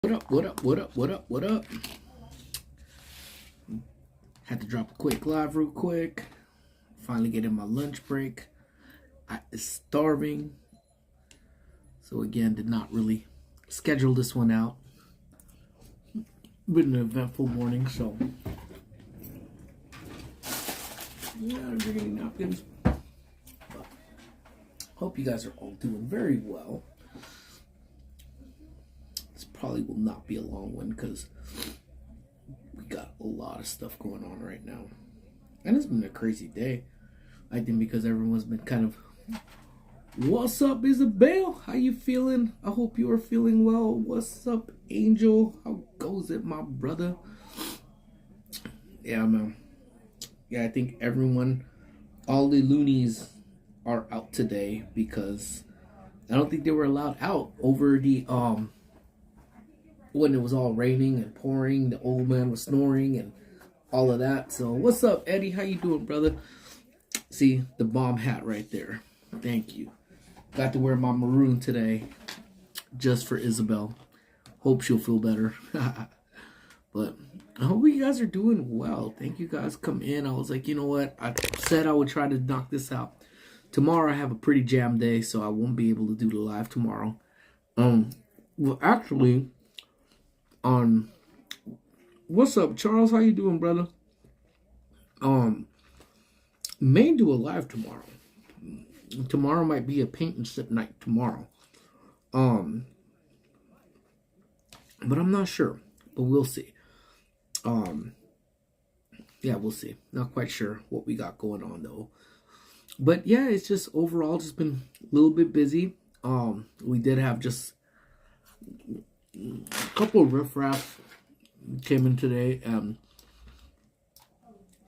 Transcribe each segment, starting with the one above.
What up, what up, what up, what up, what up? Had to drop a quick live real quick. Finally getting my lunch break. I is starving. So again, did not really schedule this one out. Been an eventful morning, so yeah, I'm drinking napkins. Hope you guys are all doing very well. This probably will not be a long one because we got a lot of stuff going on right now. And it's been a crazy day. I think because everyone's been kind of, what's up, Isabel? How you feeling? I hope you are feeling well. What's up, Angel? How goes it, my brother? Yeah, man. Yeah, I think everyone, all the loonies are out today because I don't think they were allowed out over the, when it was all raining and pouring, the old man was snoring and all of that. So what's up, Eddie? How you doing, brother? See, the bomb hat right there. Thank you. Got to wear my maroon today just for Isabel. Hope she'll feel better. But I hope you guys are doing well. Thank you guys come in. I was like, you know what? I said I would try to knock this out. Tomorrow I have a pretty jam day, so I won't be able to do the live tomorrow. Well, actually, what's up, Charles? How you doing, brother? May do a live tomorrow. Tomorrow might be a paint and sip night tomorrow. But I'm not sure. But we'll see. Yeah, we'll see. Not quite sure what we got going on though. But yeah, it's just overall just been a little bit busy. We did have just a couple of riffraffs came in today.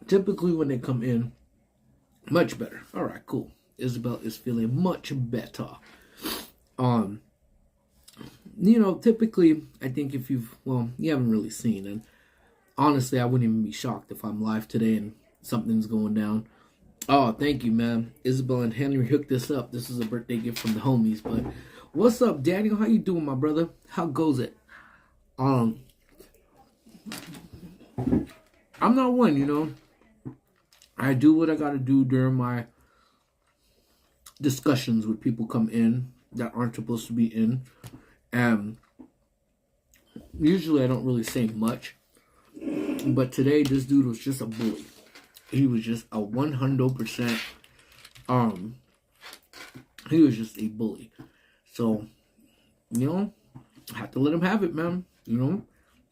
Typically when they come in, much better. All right, cool. Isabel is feeling much better. You know, typically, I think if you haven't really seen, and honestly, I wouldn't even be shocked if I'm live today and something's going down. Oh, thank you, man. Isabel and Henry hooked this up. This is a birthday gift from the homies. But what's up, Daniel? How you doing, my brother? How goes it? I'm not one, you know. I do what I gotta do during my discussions with people come in that aren't supposed to be in. And usually I don't really say much. But today this dude was just a bully. He was just a 100%, he was just a bully. So, you know, I had to let him have it, man. You know,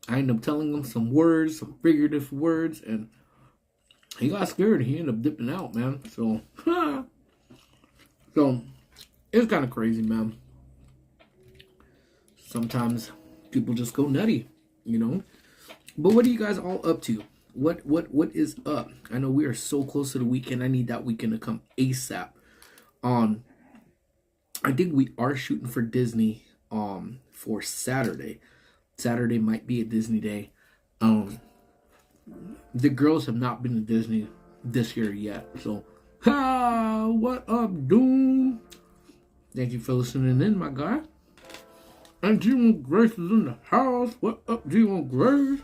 I ended up telling him some words, some figurative words, and he got scared. He ended up dipping out, man. So, so it's kind of crazy, man. Sometimes people just go nutty, you know. But what are you guys all up to? What is up? I know we are so close to the weekend. I need that weekend to come ASAP. I think we are shooting for Disney for Saturday. Saturday might be a Disney day. The girls have not been to Disney this year yet. So, what up, Doom? Thank you for listening in, my guy. And G1 Grace is in the house. What up, G1 Grace?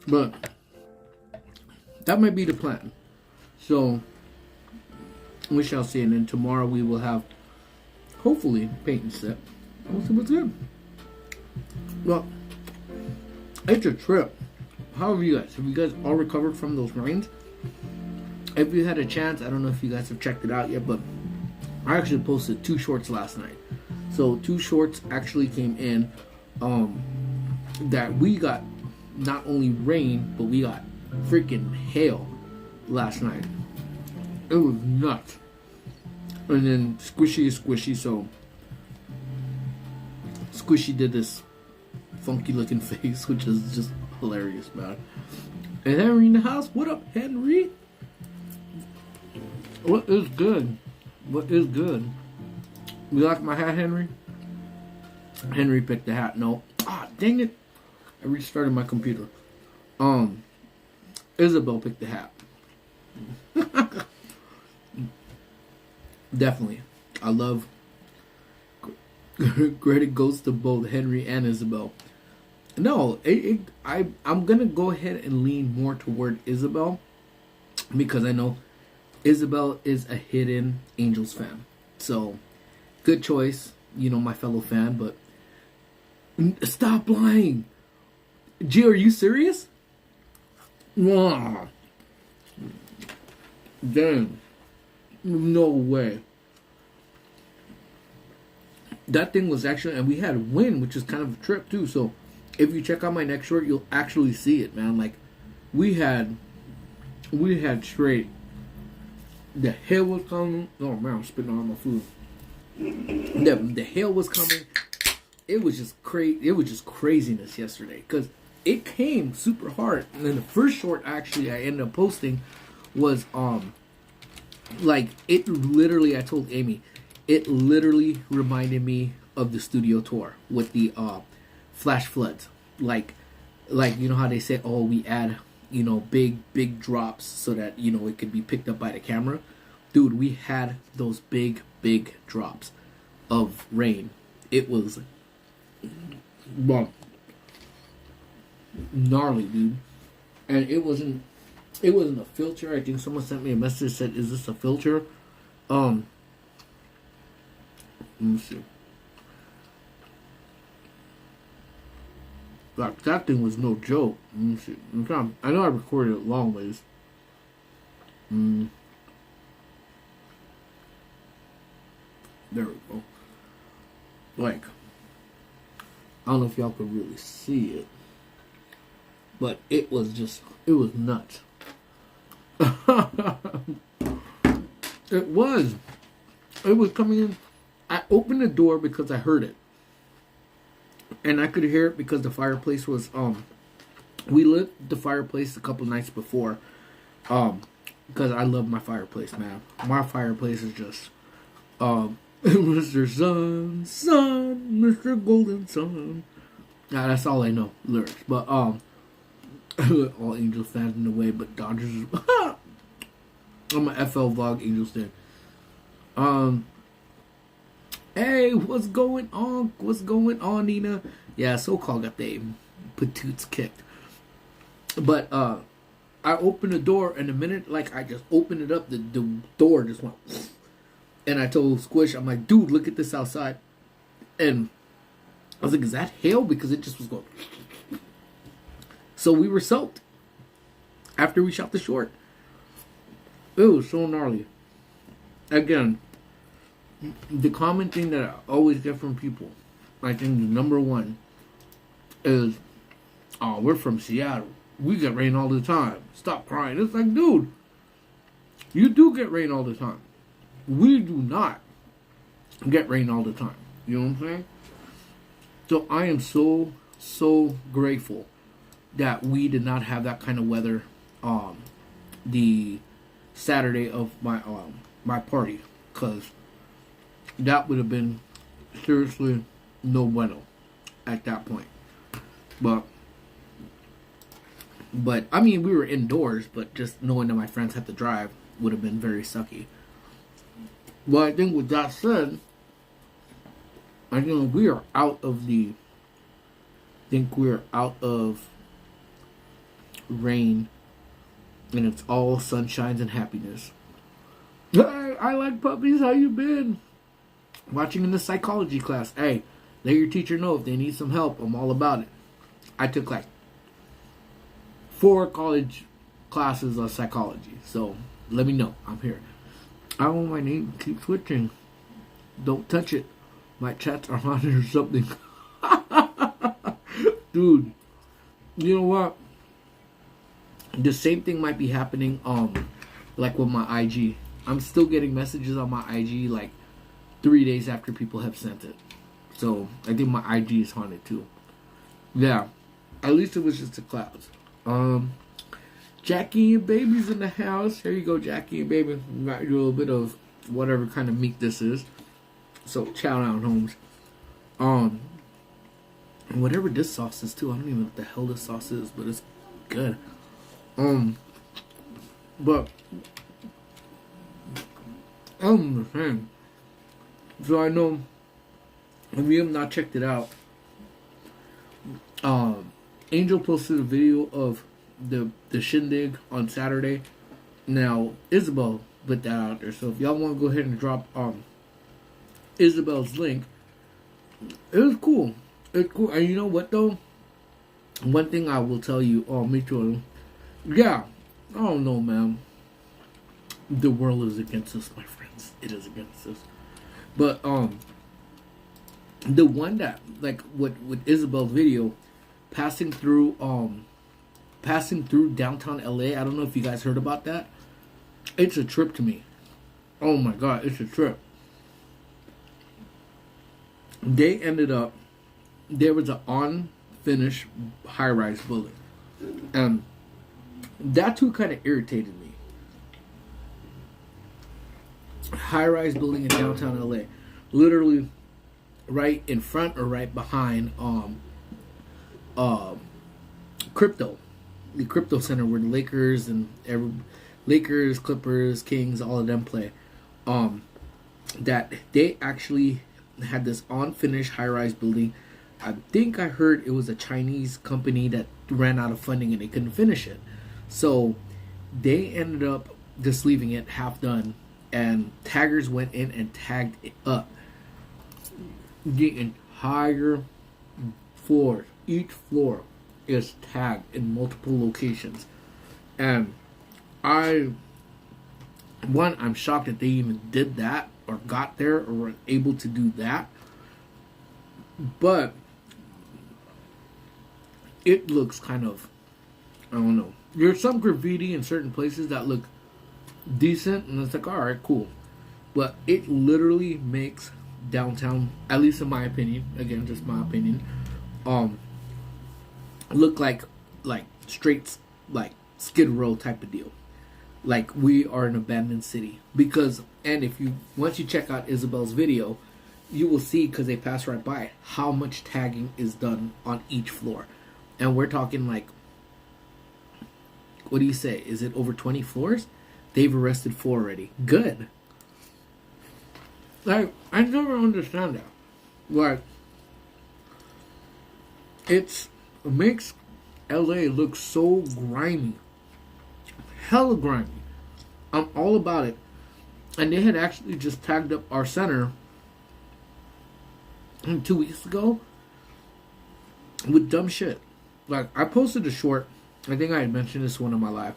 But that might be the plan. So we shall see. And then tomorrow we will have, hopefully, paint and sip. We'll see what's good. Well, it's a trip. How are you guys? Have you guys all recovered from those rains? If you had a chance, I don't know if you guys have checked it out yet, but I actually posted 2 shorts last night. So 2 shorts actually came in that we got not only rain, but we got freaking hail last night. It was nuts. And then Squishy is Squishy, so Squishy did this funky looking face, which is just hilarious, man. And Henry in the house. What up, Henry? What is good? What is good? You like my hat, Henry? Henry picked the hat. No. Ah, dang it. I restarted my computer. Isabel picked the hat. Definitely. I love credit goes to both Henry and Isabel. No, I'm gonna go ahead and lean more toward Isabel because I know Isabel is a hidden Angels fan. So good choice, my fellow fan. But stop lying, G. Are you serious? Wow, damn, no way. That thing was actually, and we had a win, which is kind of a trip too. So if you check out my next short, you'll actually see it, man. Like we had straight. The hail was coming. Oh man, I'm spitting on my food. The hail was coming. It was just crazy. It was just craziness yesterday because it came super hard. And then the first short actually I ended up posting was like it literally. I told Amy, it literally reminded me of the studio tour with the flash floods. Like you know how they say, oh, we add big drops so that it could be picked up by the camera. Dude, we had those big drops of rain. It was gnarly, dude. And it wasn't a filter. I think someone sent me a message that said, is this a filter? Let me see. Like, that thing was no joke. Let me see. I know I recorded it long ways. There we go. Like, I don't know if y'all could really see it, but it was nuts. It was coming in. I opened the door because I heard it. And I could hear it because the fireplace was, we lit the fireplace a couple nights before, because I love my fireplace, man. My fireplace is just, Mr. Sun, Mr. Golden Sun. Nah, that's all I know, lyrics. But, all Angels fans in the way, but Dodgers is, I'm a FL Vlog Angels fan. Hey, what's going on? What's going on, Nina? Yeah, so-called got the patoots kicked. But I opened the door, and the minute I just opened it up, the door just went. And I told Squish, I'm like, dude, look at this outside. And I was like, is that hail? Because it just was going. So we were soaked after we shot the short. It was so gnarly. Again, the common thing that I always get from people, I think the number one is, oh, we're from Seattle. We get rain all the time. Stop crying. It's like, dude, you do get rain all the time. We do not get rain all the time. You know what I'm saying? So I am so grateful that we did not have that kind of weather the Saturday of my party, because that would have been seriously no bueno at that point. But I mean, we were indoors, but just knowing that my friends had to drive would have been very sucky. But I think with that said, I think we are out of rain, and it's all sunshines and happiness. Hey, I like puppies. How you been? Watching in the psychology class. Hey, let your teacher know if they need some help. I'm all about it. I took 4 college classes of psychology, so let me know. I'm here. I want my name to keep switching. Don't touch it. My chats are on it or something. Dude, you know what? The same thing might be happening with my IG. I'm still getting messages on my IG 3 days after people have sent it. So I think my IG is haunted too. Yeah. At least it was just the clouds. Jackie and Baby's in the house. Here you go, Jackie and Baby. We got you a little bit of whatever kind of meat this is. So chow down, Holmes. And whatever this sauce is too. I don't even know what the hell this sauce is, but it's good. But I'm saying. So I know if you have not checked it out, Angel posted a video of the shindig on Saturday. Now Isabel put that out there, so if y'all want to go ahead and drop Isabel's link, it was cool. It's cool, and you know what though? One thing I will tell you, me too. Yeah, I don't know, man. The world is against us, my friends. It is against us. But the one that like with Isabel's video, passing through downtown LA. I don't know if you guys heard about that. It's a trip to me. Oh my god, it's a trip. They ended up, there was an unfinished high-rise building, and that too kind of irritated me. High-rise building in downtown LA, literally right in front or right behind crypto, the crypto center where the Lakers and Lakers, Clippers, Kings, all of them play. That they actually had this unfinished high-rise building. I think I heard it was a Chinese company that ran out of funding and they couldn't finish it. So they ended up just leaving it half done, and taggers went in and tagged it up. The entire floor, each floor is tagged in multiple locations. And I'm shocked that they even did that or got there or were able to do that. But it looks kind of, I don't know. There's some graffiti in certain places that look decent, and it's like, alright, cool. But it literally makes downtown, at least in my opinion, again, just my opinion, look like straight, like Skid Row type of deal. Like we are an abandoned city. Because, and if you, once you check out Isabel's video, you will see, because they pass right by it, how much tagging is done on each floor. And we're talking like, what do you say? Is it over 20 floors? They've arrested 4 already. Good. Like, I never understand that. Like, it makes LA look so grimy. Hella grimy. I'm all about it. And they had actually just tagged up our center 2 weeks ago with dumb shit. Like, I posted a short. I think I had mentioned this one in my live.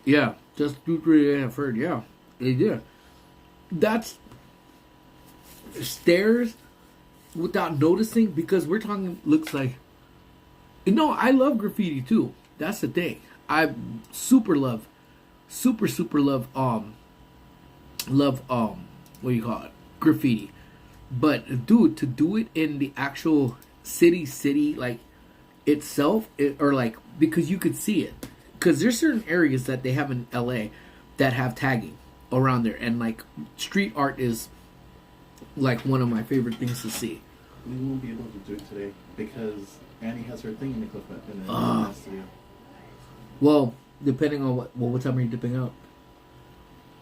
Yeah, just 2-3 a.m. heard. Yeah, they did. That's stairs without noticing, because we're talking, looks like, you know, I love graffiti too. That's the thing. I super love what do you call it, graffiti. But dude, to do it in the actual city like itself, or like, because you could see it, because there's certain areas that they have in LA that have tagging around there, and like street art is like one of my favorite things to see. We won't be able to do it today because Annie has her thing in the equipment in the studio. Well, depending on what time are you dipping out?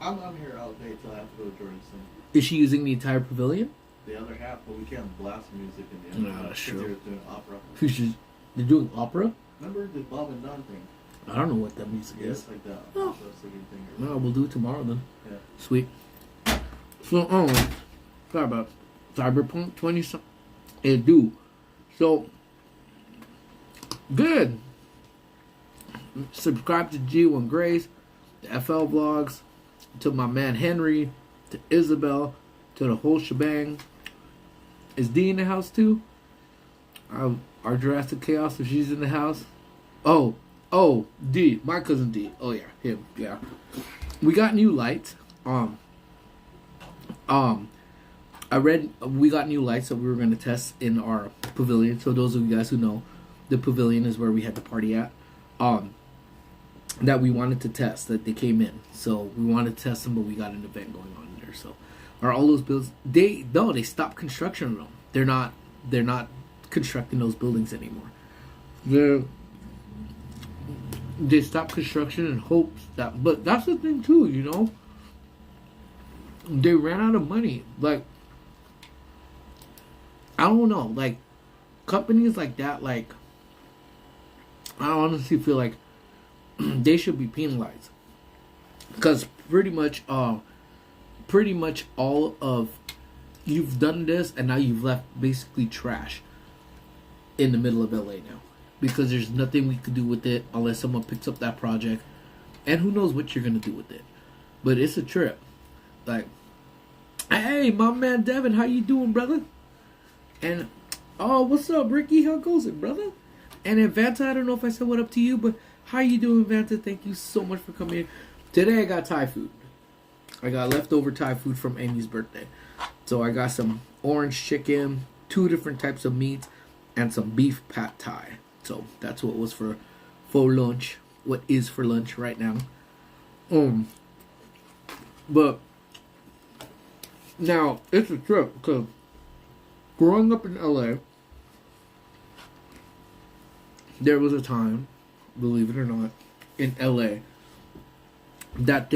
I'm here all day till I have to go to Jordan's thing. Is she using the entire pavilion? The other half, but we can't blast music in the other half sure. because they're doing opera. They're doing opera? Remember the Bob and Don thing? I don't know what that music is. It's like that. Oh. Thing. No, we'll do it tomorrow then. Yeah. Sweet. So, sorry about Cyberpunk 20 something. It do. So, good. Subscribe to G1 Grace, the FL vlogs, to my man Henry, to Isabel, to the whole shebang. Is D in the house too? Our Jurassic Chaos, if she's in the house. Oh, D, my cousin D. Oh yeah, him. Yeah, we got new lights. I read we got new lights that we were going to test in our pavilion. So those of you guys who know, the pavilion is where we had the party at. That we wanted to test, that they came in. So we wanted to test them, but we got an event going on there. So are all those builds? They stopped construction of them. They're not constructing those buildings anymore. They stopped construction in hopes that, but that's the thing too, you know. They ran out of money. Like, I don't know. Like, companies like that, like, I honestly feel like they should be penalized because pretty much all of you've done this, and now you've left basically trash in the middle of LA now because there's nothing we could do with it unless someone picks up that project, and who knows what you're gonna do with it. But it's a trip. Like, hey, my man Devin, how you doing, brother? And oh, what's up, Ricky? How goes it, brother? And then Vanta, I don't know if I said what up to you, but how you doing, Vanta? Thank you so much for coming in. Today I got Thai food. I got leftover Thai food from Amy's birthday. So I got some orange chicken, 2 different types of meat, and some beef pad thai. So that's what was for lunch. What is for lunch right now. But now it's a trip because growing up in LA, there was a time, believe it or not, in LA that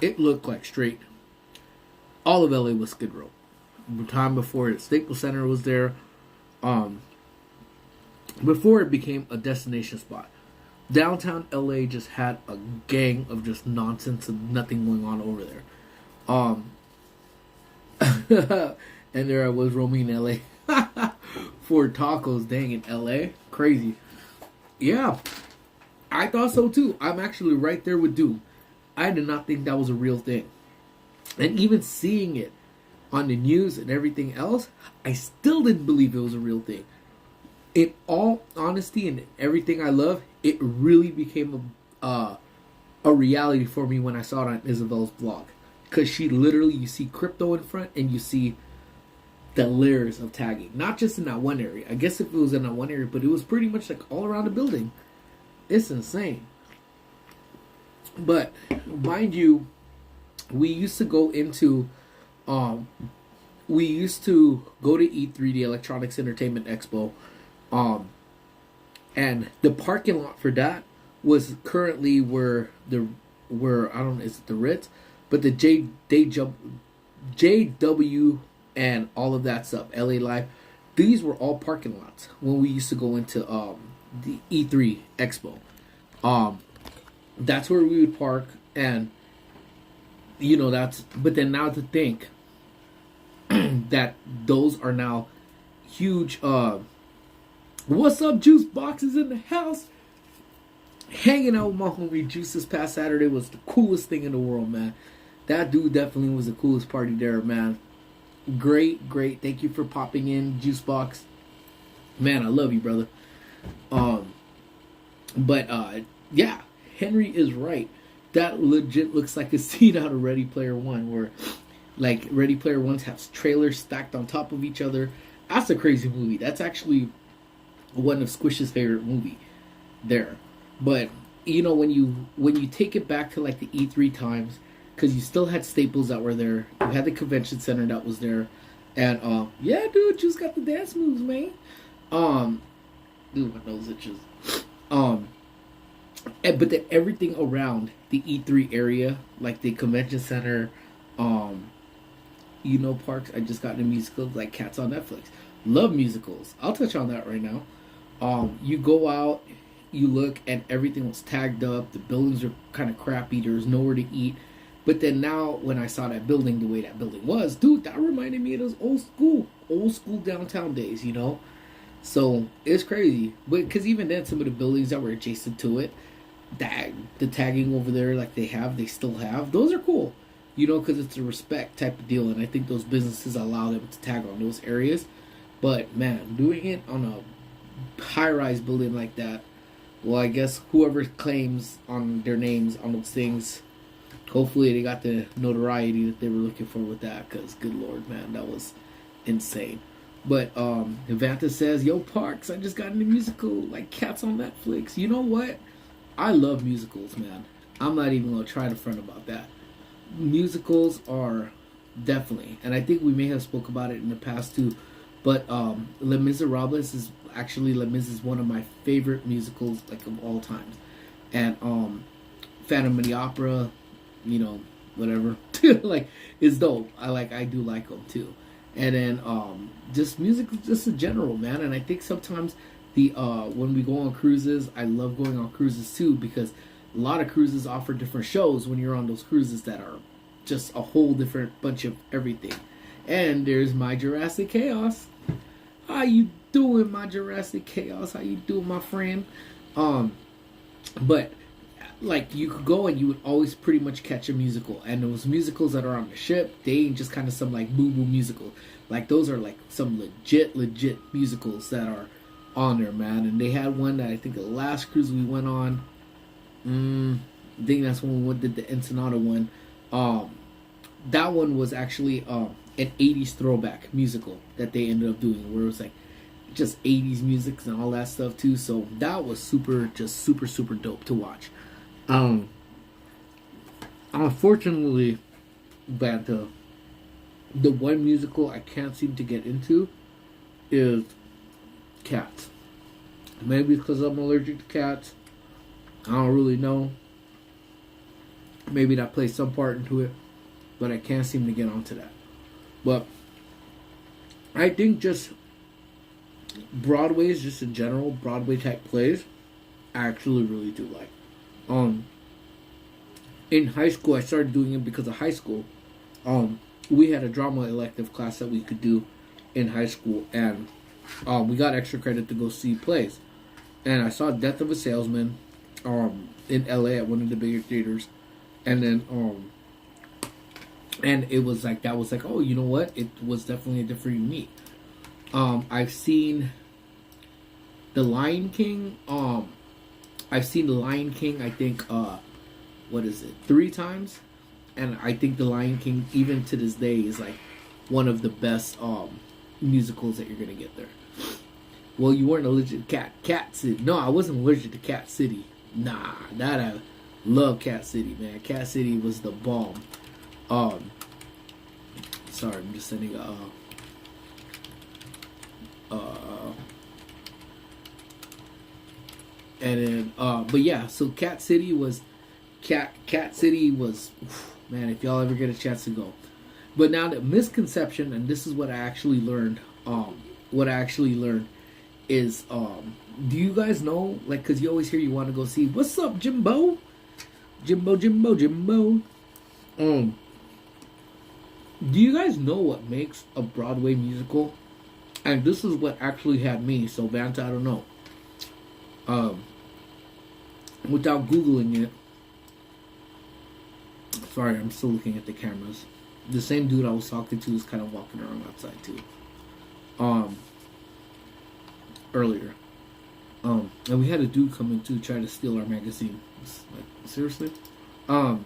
it looked like straight. All of LA was Skid Row. The time before it, Staples Center was there. Before it became a destination spot. Downtown LA just had a gang of just nonsense and nothing going on over there. And there I was roaming in LA for tacos. Dang, in LA, crazy. Yeah, I thought so too. I'm actually right there with Doom. I did not think that was a real thing. And even seeing it on the news and everything else, I still didn't believe it was a real thing. In all honesty and everything I love, it really became a reality for me when I saw it on Isabel's vlog. Because she literally, you see crypto in front and you see the layers of tagging. Not just in that one area. I guess if it was in that one area, but it was pretty much like all around the building. It's insane. But mind you, we used to go into E3, the Electronics Entertainment Expo, and the parking lot for that was currently where I don't know, is it the Ritz, but the JW and all of that stuff, LA Live, these were all parking lots when we used to go into the E3 Expo. That's where we would park, and you know, but then now to think that those are now huge. What's up, Juice Boxes in the house? Hanging out with my homie Juice this past Saturday was the coolest thing in the world, man. That dude definitely was the coolest party there, man. Great. Thank you for popping in, Juice Box. Man, I love you, brother. Yeah, Henry is right. That legit looks like a scene out of Ready Player One, where like Ready Player One's have trailers stacked on top of each other. That's a crazy movie. That's actually one of Squish's favorite movie there. But you know, when you take it back to like the E3 times, because you still had Staples that were there, you had the convention center that was there, and yeah, dude, just got the dance moves, man. Dude, my nose itches. But then everything around the E3 area, like the convention center, parks. I just got into musicals like Cats on Netflix. Love musicals. I'll touch on that right now. You go out, you look, and everything was tagged up. The buildings are kind of crappy. There's nowhere to eat. But then now, when I saw that building, the way that building was, dude, that reminded me of those old school downtown days, you know? So, it's crazy. But, because even then, some of the buildings that were adjacent to it, the tagging over there, like they still have, those are cool. You know, because it's a respect type of deal, and I think those businesses allow them to tag on those areas. But, man, doing it on a high-rise building like that, well, I guess whoever claims on their names on those things, hopefully they got the notoriety that they were looking for with that, because good lord, man, that was insane. But Evanta says, yo, Parks, I just got into musical, like Cats on Netflix. You know what? I love musicals, man. I'm not even going to try to front about that. Musicals are definitely, and I think we may have spoke about it in the past too, but Les Miserables is actually, Les Mis is one of my favorite musicals, like, of all times. And Phantom of the Opera, you know, whatever, like, it's dope. I do like them too. and then just music just in general, man. And I think sometimes the when we go on cruises, I love going on cruises too, because a lot of cruises offer different shows when you're on those cruises that are just a whole different bunch of everything. And there's my Jurassic Chaos. How you doing, my Jurassic Chaos? How you doing, my friend? But like, you could go and you would always pretty much catch a musical, and those musicals that are on the ship, they ain't just kind of some like boo boo musical. Like, those are like some legit musicals that are on there, man. And they had one that I think the last cruise we went on, I think that's when we did the Ensenada one. That one was actually an 80s throwback musical that they ended up doing, where it was like just 80s music and all that stuff too. So that was super dope to watch. Unfortunately, that the one musical I can't seem to get into is Cats. Maybe because I'm allergic to cats. I don't really know. Maybe that plays some part into it, but I can't seem to get onto that. But I think just Broadway's just in general, Broadway type plays, I actually really do like. In high school, I started doing it because of high school. We had a drama elective class that we could do in high school, and we got extra credit to go see plays. And I saw Death of a Salesman in LA at one of the bigger theaters, and then and it was like, that was like, oh, you know what? It was definitely a different unique. I've seen The Lion King. I've seen The Lion King, I think, what is it, 3 times? And I think The Lion King, even to this day, is like one of the best musicals that you're going to get there. Well, you weren't allergic to Cat City. No, I wasn't allergic to Cat City. Nah, that I love Cat City, man. Cat City was the bomb. Sorry, I'm just sending and then but yeah, so Cat City was man, if y'all ever get a chance to go. But now the misconception, and this is what I actually learned, is do you guys know, like, because you always hear you want to go see, what's up, Jimbo? Do you guys know what makes a Broadway musical? And this is what actually had me, so Vanta, I don't know. Without Googling it, sorry, I'm still looking at the cameras. The same dude I was talking to is kind of walking around outside too. Earlier. And we had a dude come in to try to steal our magazine. Like, seriously? So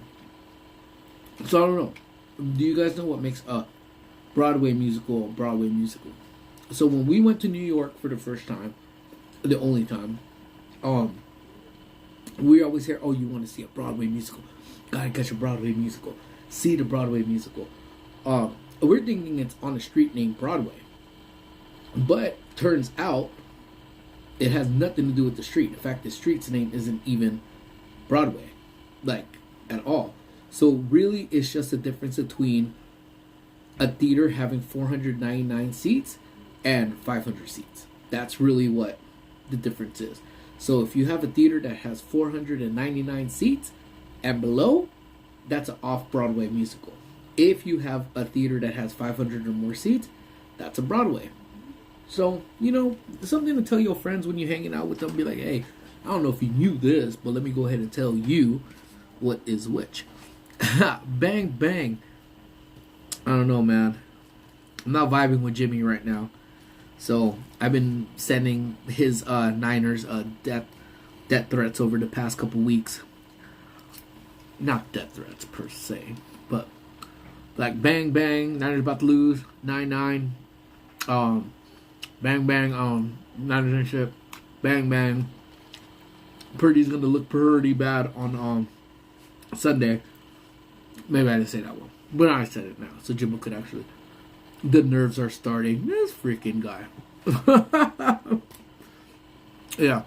I don't know. Do you guys know what makes a Broadway musical a Broadway musical? So when we went to New York for the first time, the only time, we always hear, oh, you want to see a Broadway musical? Gotta catch a Broadway musical. See the Broadway musical. We're thinking it's on a street named Broadway. But turns out it has nothing to do with the street. In fact, the street's name isn't even Broadway, like, at all. So really, it's just a difference between a theater having 499 seats and 500 seats. That's really what the difference is. So if you have a theater that has 499 seats and below, that's an off-Broadway musical. If you have a theater that has 500 or more seats, that's a Broadway. So, you know, something to tell your friends when you're hanging out with them. Be like, hey, I don't know if you knew this, but let me go ahead and tell you what is which. Bang, bang. I don't know, man. I'm not vibing with Jimmy right now. So, I've been sending his Niners death threats over the past couple weeks. Not death threats, per se. But, like, bang, bang. Niners about to lose. 9-9. Bang, bang. Niners and shit. Bang, bang. Purdy's going to look pretty bad on Sunday. Maybe I didn't say that one. But I said it now. So Jimbo could actually. The nerves are starting. This freaking guy. Yeah.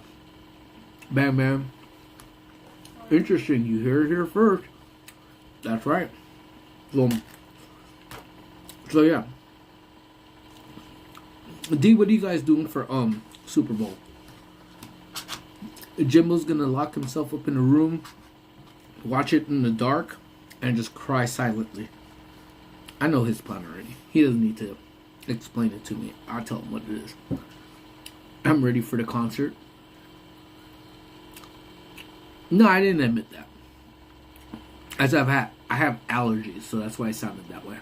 Bang, bang. Interesting. You hear it here first. That's right. So yeah. D, what are you guys doing for Super Bowl? Jimbo's gonna lock himself up in a room, watch it in the dark, and just cry silently. I know his plan already. He doesn't need to explain it to me. I'll tell him what it is. I'm ready for the concert. No, I didn't admit that. As I have allergies, so that's why I sounded that way.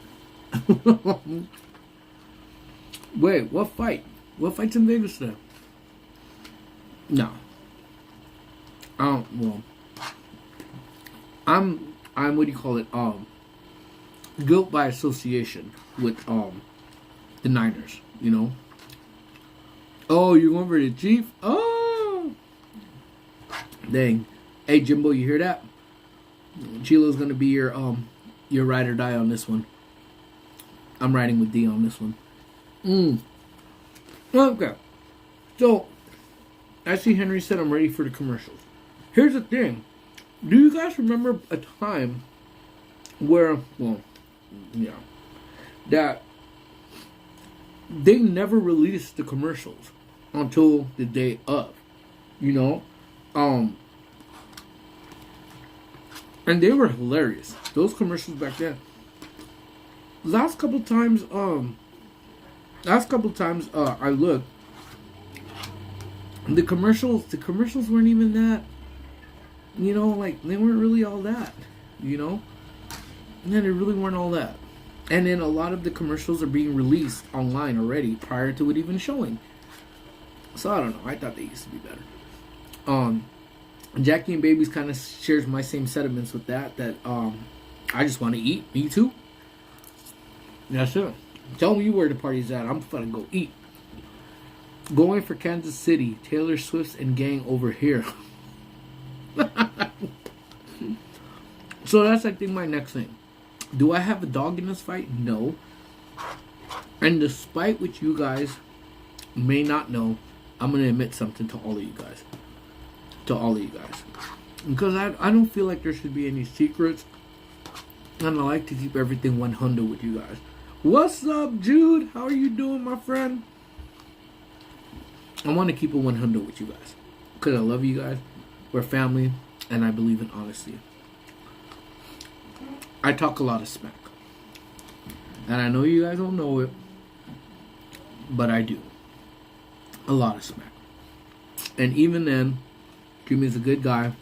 Wait, what fight? What fight's in Vegas then? No. Well, I'm what do you call it? Guilt by association with the Niners. You know. Oh, you're going for the Chief? Oh, dang. Hey Jimbo, you hear that? Chilo's gonna be your ride or die on this one. I'm riding with D on this one. Okay. So, as C. Henry said, I'm ready for the commercials. Here's the thing. Do you guys remember a time where, well, yeah, that they never released the commercials until the day of, you know? And they were hilarious. Those commercials back then. Last couple times I looked, the commercials weren't even that, you know, like, they weren't really all that, you know? And then they really weren't all that. And then a lot of the commercials are being released online already prior to it even showing. So I don't know. I thought they used to be better. Jackie and Babies kind of shares my same sentiments with that I just want to eat. Me too. That's it. Tell me where the party's at. I'm gonna go eat. Going for Kansas City. Taylor Swift and gang over here. So that's, I think, my next thing. Do I have a dog in this fight? No. And despite what you guys may not know, I'm going to admit something to all of you guys. Because I don't feel like there should be any secrets. And I like to keep everything 100 with you guys. What's up, Jude? How are you doing, my friend? I want to keep it 100 with you guys. Because I love you guys. We're family. And I believe in honesty. I talk a lot of smack. And I know you guys don't know it. But I do. A lot of smack. And even then, Jimmy's a good guy.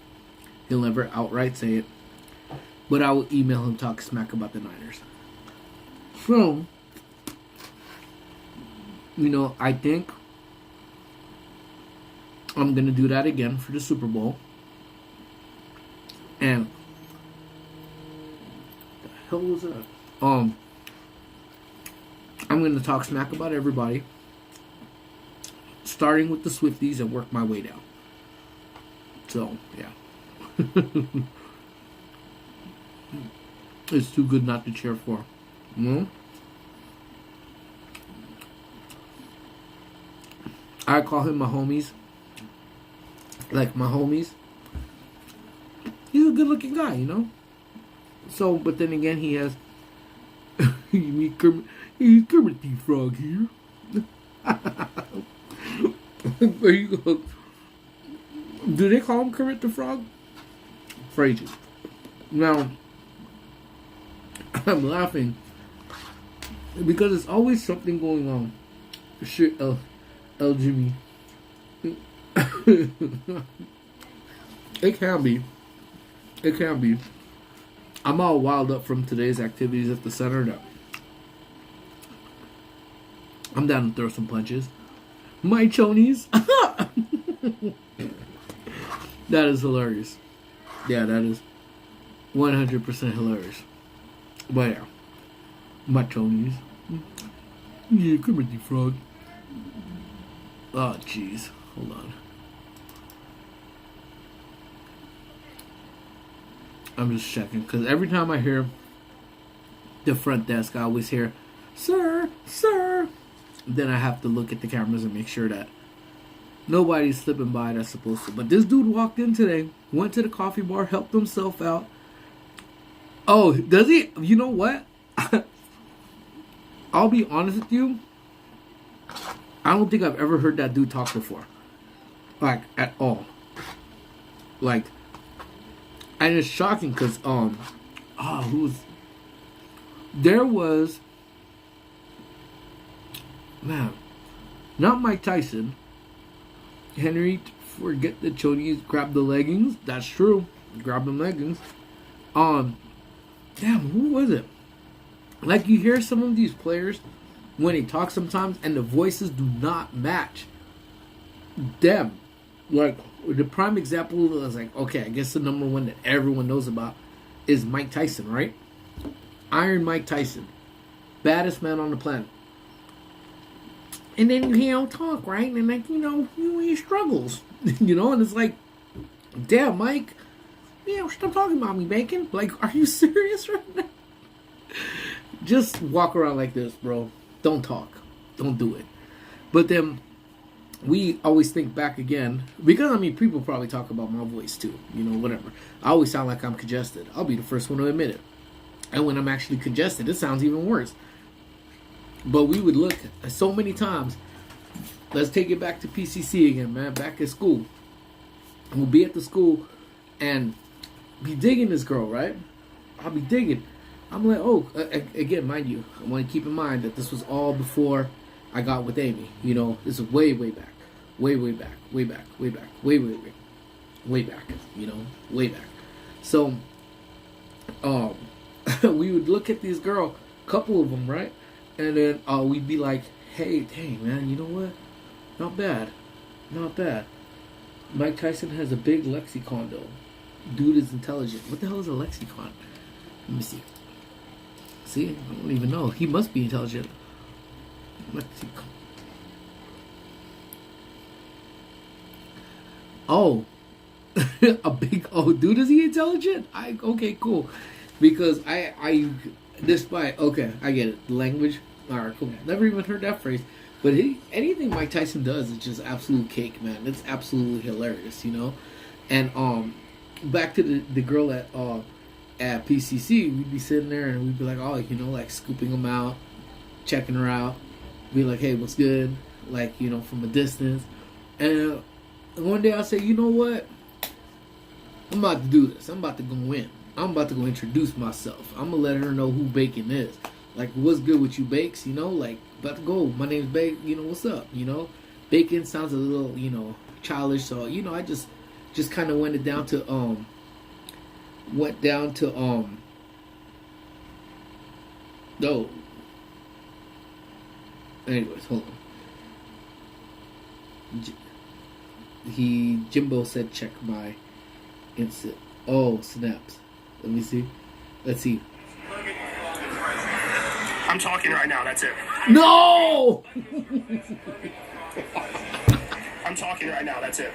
He'll never outright say it. But I will email him talk smack about the Niners. So, you know, I think I'm going to do that again for the Super Bowl. And the hell was that? I'm going to talk smack about everybody, starting with the Swifties and work my way down. So, yeah. It's too good not to cheer for. You know? I call him my homies. Like my homies. He's a good looking guy, you know? So, but then again, he has... he's Kermit the Frog here. There you go. Do they call him Kermit the Frog? Phrases. Now, I'm laughing because there's always something going on. Shit, El Jimmy. It can be. I'm all wild up from today's activities at the center now. I'm down to throw some punches. My chonies. That is hilarious. Yeah, that is 100% hilarious. But yeah, my chonies. Yeah, come with you, frog. Oh, jeez. Hold on. I'm just checking, because every time I hear the front desk, I always hear, "Sir, sir." Then I have to look at the cameras and make sure that nobody's slipping by that's supposed to. But this dude walked in today, went to the coffee bar, helped himself out. Oh, does he? You know what? I'll be honest with you. I don't think I've ever heard that dude talk before. Like, at all. Like, and it's shocking because, there was, man, not Mike Tyson. Henry, forget the chonies, grab the leggings. That's true. Grab the leggings. Damn, who was it? Like, you hear some of these players when they talk sometimes, and the voices do not match them. Like, the prime example is like, okay, I guess the number one that everyone knows about is Mike Tyson, right? Iron Mike Tyson. Baddest man on the planet. And then he don't talk, right? And like, he struggles. And it's like, damn, Mike, stop talking about me, bacon. Like, are you serious right now? Just walk around like this, bro. Don't talk. Don't do it. But then we always think back again, because people probably talk about my voice too, whatever. I always sound like I'm congested. I'll be the first one to admit it. And when I'm actually congested, it sounds even worse. But we would look so many times. Let's take it back to PCC again, man. Back at school. We'll be at the school and be digging this girl, right? I'll be digging. I'm like, again, mind you, I want to keep in mind that this was all before I got with Amy. This is way, way back. Way, way back. Way back. Way back. Way, way, way. Way back. Way back. So, we would look at this girl, couple of them, right? And then we'd be like, hey, man, you know what? Not bad. Not bad. Mike Tyson has a big lexicon, though. Dude is intelligent. What the hell is a lexicon? Let me see. See? I don't even know. He must be intelligent. Lexicon. Oh. Dude, is he intelligent? Okay, cool. Because despite, okay, I get it. Language. Alright, cool. Never even heard that phrase. But anything Mike Tyson does is just absolute cake, man. It's absolutely hilarious, And back to the girl at PCC, we'd be sitting there and we'd be like, like scooping them out, checking her out, be like, hey, what's good? Like, from a distance. And one day I'll say, you know what? I'm about to do this. I'm about to go in. I'm about to go introduce myself. I'm going to let her know who Bacon is. Like, what's good with you, Bakes? Like, about to go. My name's Bacon. What's up? Bacon sounds a little, childish. So, I just kind of went down to, no. Anyways, hold on. Jimbo said, check my instant. Oh, snaps. Let me see. Let's see. I'm talking right now, that's it. No! I'm talking right now, that's it.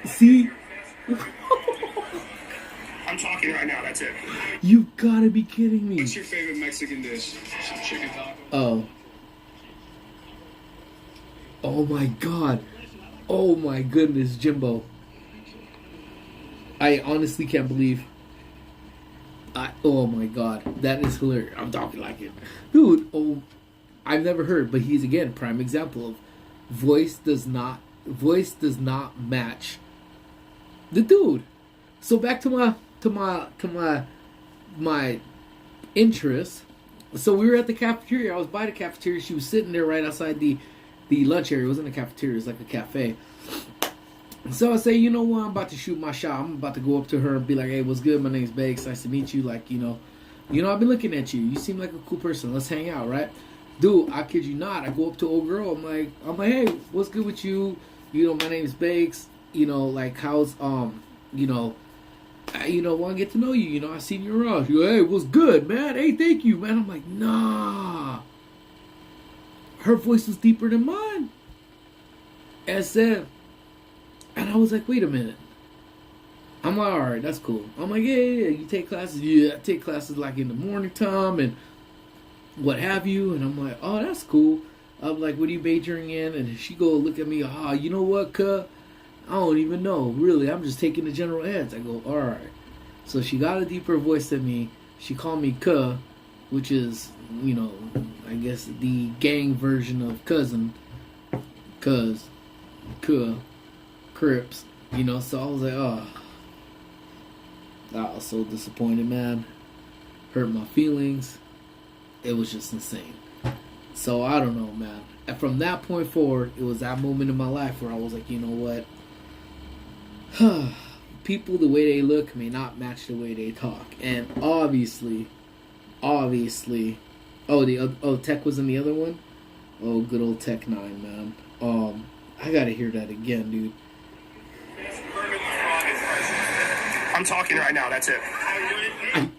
See? I'm talking right now, that's it. You gotta be kidding me. What's your favorite Mexican dish? Some chicken taco? Oh. Oh my god. Oh my goodness, Jimbo. I honestly can't believe. Oh my god, that is hilarious. I'm talking like it, dude. Oh, I've never heard, but he's again prime example of voice does not match the dude. So back to my interest. So we were at the cafeteria. I was by the cafeteria. She was sitting there right outside the lunch area. It wasn't a cafeteria. It was like a cafe. So I say, you know what? I'm about to shoot my shot. I'm about to go up to her and be like, hey, what's good? My name's Bakes. Nice to meet you. Like, I've been looking at you. You seem like a cool person. Let's hang out, right? Dude, I kid you not. I go up to old girl. I'm like, hey, what's good with you? My name's Bakes. Like, how's, I want to get to know you. I seen you around. She go, hey, what's good, man? Hey, thank you, man. I'm like, nah. Her voice was deeper than mine. And I was like, wait a minute. I'm like, all right, that's cool. I'm like, yeah. You take classes? Yeah, I take classes like in the morning time and what have you. And I'm like, oh, that's cool. I'm like, what are you majoring in? And she go look at me, you know what, cuh? I don't even know. Really, I'm just taking the general eds. I go, all right. So she got a deeper voice than me. She called me cuh, which is, I guess the gang version of cousin. cause Crips, you know. So I was like, oh, I was so disappointed, man. Hurt my feelings. It was just insane. So I don't know, man. And from that point forward, it was that moment in my life where I was like, you know what? People, the way they look may not match the way they talk, and obviously, Tech was in the other one. Oh, good old Tech 9, man. I gotta hear that again, dude. I'm talking right now. That's it. I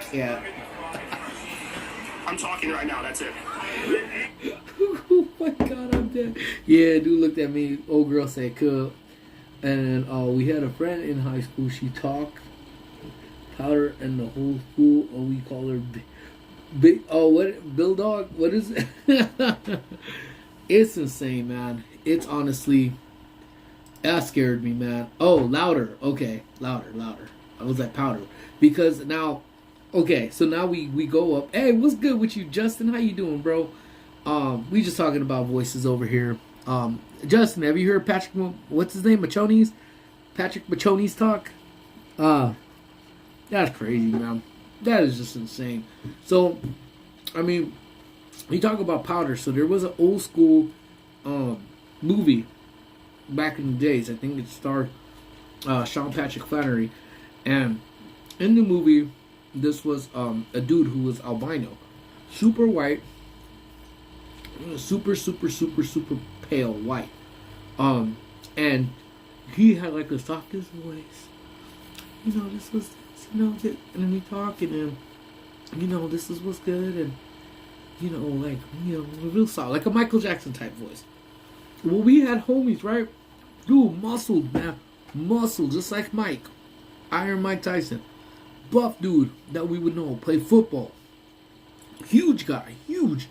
can't. I'm talking right now. That's it. Oh my god, I'm dead. Yeah, dude looked at me. Old girl said, "Cool." And we had a friend in high school. She talked powder, and the whole school. We call her big. Oh, what Bill Dog? What is it? It's insane, man. It's honestly, that scared me, man. Oh, louder. Okay, louder. I was like powder because now. Okay, so now we go up. Hey, what's good with you, Justin? How you doing, bro? We just talking about voices over here. Justin, have you heard Patrick? What's his name? Machoni's? Patrick Machoni's talk. That's crazy, man. That is just insane. So, I mean, we talk about powder. So there was an old school movie back in the days. I think it starred Sean Patrick Flannery, and in the movie, this was a dude who was albino, super white, super pale white, and he had like the softest voice. You know, this was this, you know, this, and then we talking, and you know, this is what's good, and you know, like, you know, real solid, like a Michael Jackson type voice. Well, we had homies, right? Dude, muscled, man, muscle, just like Mike, Iron Mike Tyson. Buff dude that we would know, play football. Huge guy, huge.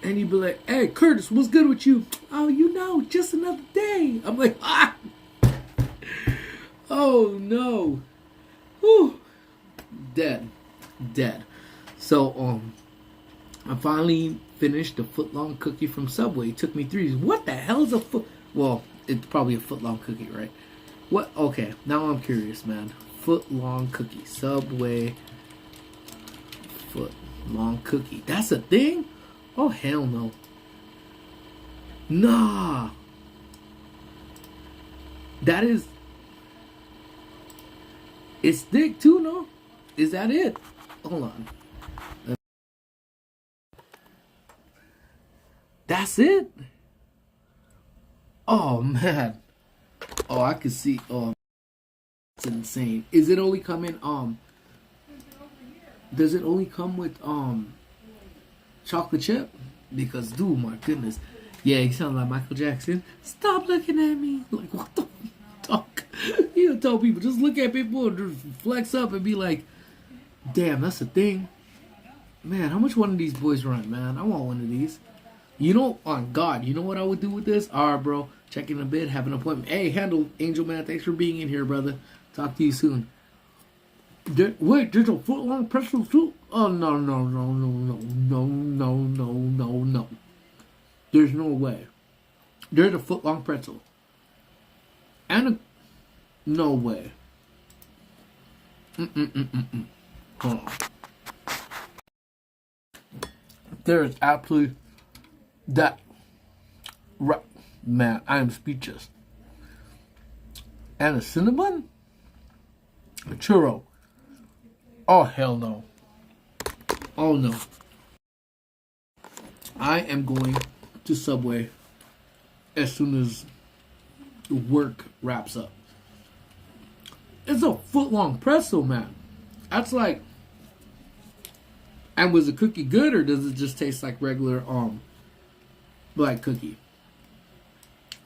And he'd be like, "Hey, Curtis, what's good with you?" "Oh, you know, just another day." I'm like, ah! Oh, no. Whew. Dead. So, I finally finished the foot-long cookie from Subway. It took me 3 days. What the hell is a foot... Well, it's probably a foot-long cookie, right? What? Okay, now I'm curious, man. Foot-long cookie. Subway foot-long cookie. That's a thing? Oh, hell no. Nah. That is... It's thick too, no? Is that it? Hold on. That's it? Oh, man. Oh, I can see... Oh, it's insane. Is it only come in does it only come with chocolate chip? Because dude, my goodness. Yeah, you sound like Michael Jackson. Stop looking at me. Like, what the fuck? You tell people, just look at people and just flex up and be like, damn, that's a thing. Man, how much one of these boys run, man? I want one of these. You know, on God, you know what I would do with this? Alright, bro. Check in a bit, have an appointment. Hey, Handle, Angel Man, thanks for being in here, brother. Talk to you soon. Wait, there's a foot-long pretzel too? Oh, no. There's no way. There's a foot-long pretzel. And a... No way. Hold on. There is absolutely... That... Right. Man, I am speechless. And a cinnamon? A churro. Oh, hell no. Oh, no. I am going to Subway as soon as work wraps up. It's a foot-long pretzel, man. That's like... And was the cookie good, or does it just taste like regular black cookie?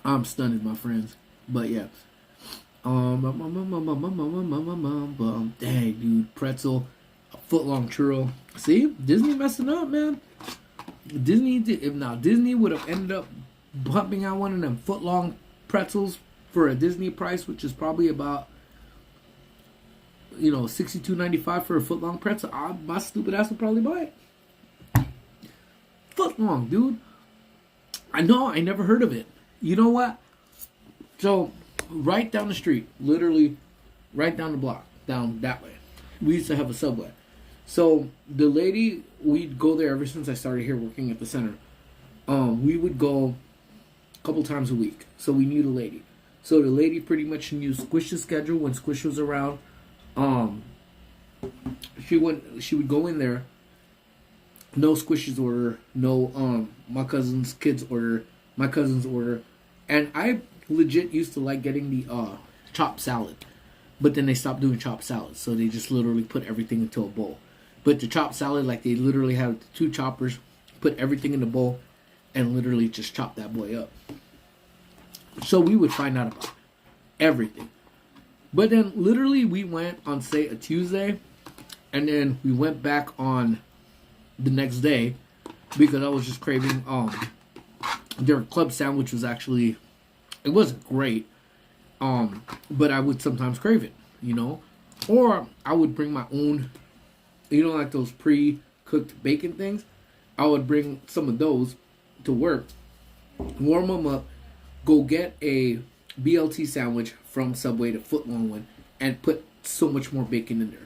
I'm stunned, my friends. But yeah. Dang, dude, pretzel, a foot-long churro. See, Disney messing up, man. Disney would have ended up pumping out one of them foot-long pretzels for a Disney price, which is probably about, you know, $62.95 for a foot-long pretzel. My stupid ass would probably buy it. Foot-long, dude. I know, I never heard of it. You know what? So, right down the street, literally right down the block, down that way, we used to have a Subway. So, the lady, we'd go there ever since I started here working at the center. We would go a couple times a week. So, we knew the lady. So, the lady pretty much knew Squish's schedule when Squish was around. She would go in there. No Squish's order, no my cousin's kids order, my cousin's order, and I legit used to like getting the chopped salad, but then they stopped doing chopped salad, so they just literally put everything into a bowl. But the chopped salad, like they literally have two choppers, put everything in the bowl, and literally just chop that boy up. So we would find out about everything. But then literally we went on say a Tuesday, and then we went back on the next day because I was just craving their club sandwich was actually, it wasn't great, but I would sometimes crave it, you know, or I would bring my own, you know, like those pre-cooked bacon things. I would bring some of those to work, warm them up, go get a BLT sandwich from Subway, the footlong one, and put so much more bacon in there.